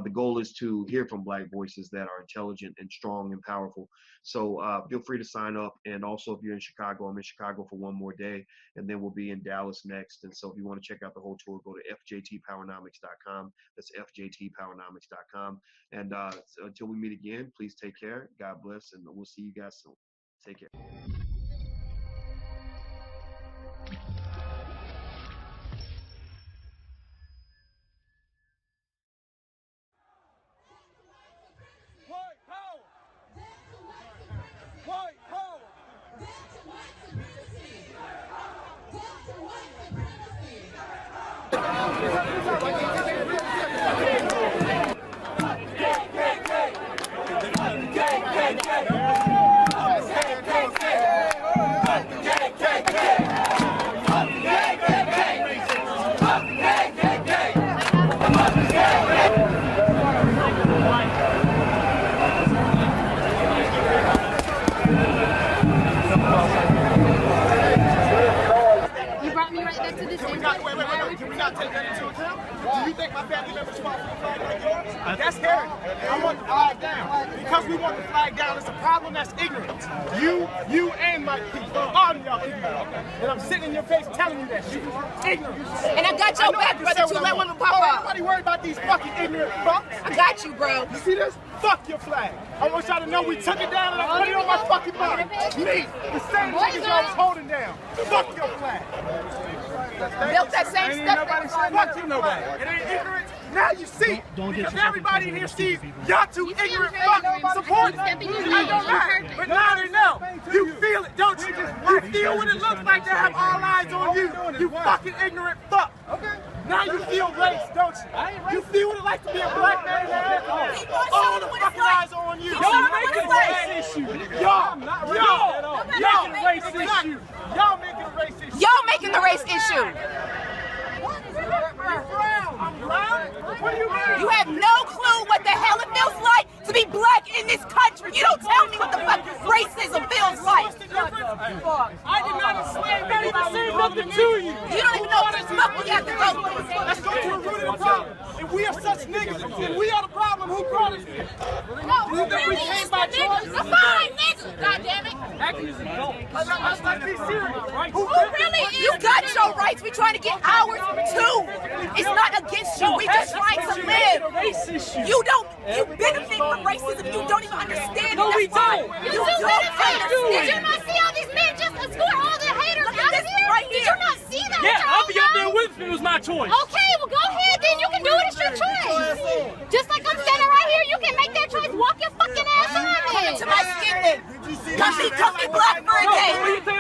The goal is to hear from Black voices that are intelligent and strong and powerful. So feel free to sign up. And also, if you're in Chicago, I'm in Chicago for one more day, and then we'll be in Dallas next. And so if you want to check out the whole tour, go to fjtpowernomics.com. That's fjtpowernomics.com. And so until we meet again, please take care. God bless, and we'll see you guys soon. Take care. You brought me right back to this. Can we not, wait. Can we not take that into account? Do you think my family members fought for the flag like yours? That's heresy. I want the flag down. Because we want the flag down, it's a problem that's ignorance. You and Mike P. All of y'all ignorant. And I'm sitting in your face telling you that shit. Ignorant. And I got your back, brother, too. Let one pop out. Nobody worried about these fucking ignorant fucks. I got you, bro. You see this? Fuck your flag. I want y'all to know we took it down and I put it on my fucking body. Me, the same niggas y'all was holding down. Fuck your flag. Built that same Ain't stuff. nobody said fuck you nobody. It ain't ignorance. Now you see. Because everybody in here sees y'all two ignorant fucks support. I don't know. But now they know. You feel it, don't you? You feel what it looks like to have all eyes on you. You fucking ignorant fuck. Now you feel race, don't you? You feel what it like to be a black man and have all the fucking eyes on you. Y'all making a race issue. Y'all making a race issue. Y'all making a race issue. Y'all making the race issue. I'm brown? What do you mean? You have no clue what the hell it feels like to be black in this country. You don't tell me what the fuck racism feels like. I did not enslave anybody. I didn't say nothing to you. You don't even know what the fuck we have to go through. Let's go to the root of the problem. If we are such niggas, and we are the problem, who brought us here? You think we came by choice? I'm fine, nigga. God damn it. Let's be serious. Who really is? You got your rights. We trying to get ours too. It's not against you. We just trying to live. You don't. You benefit from racism. You don't even understand it. No, we don't. You don't understand. Did you not see all these men just escort all the haters out of here? Right Did here. you not see that? Yeah, with your I'll own be up there eyes? with you. It was my choice. Okay, well go ahead then. You can do it. It's your choice. Just like I'm standing right here, you can make that choice. Walk your fucking ass on it. To my skin then. Come be black for a day. What do you think?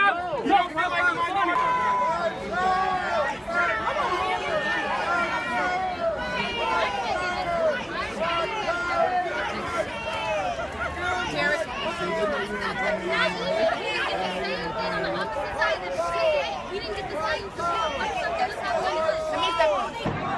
We didn't get the same support. What's something that's happening?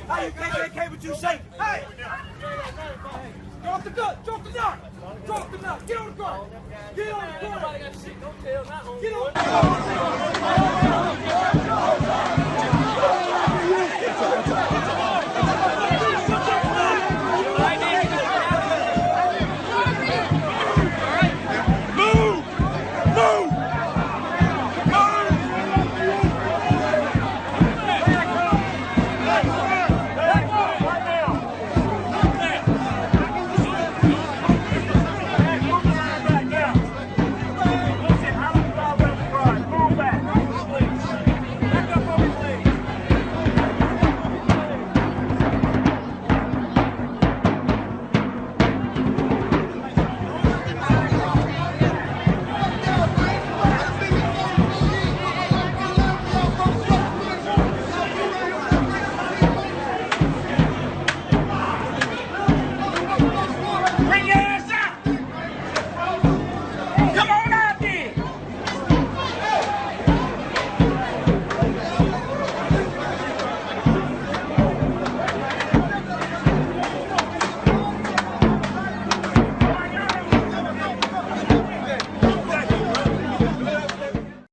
How you KKK but you safe? Hey! Drop the gun! Drop the gun! Drop the gun! Get on the gun! Get on the gun! Get on the gun!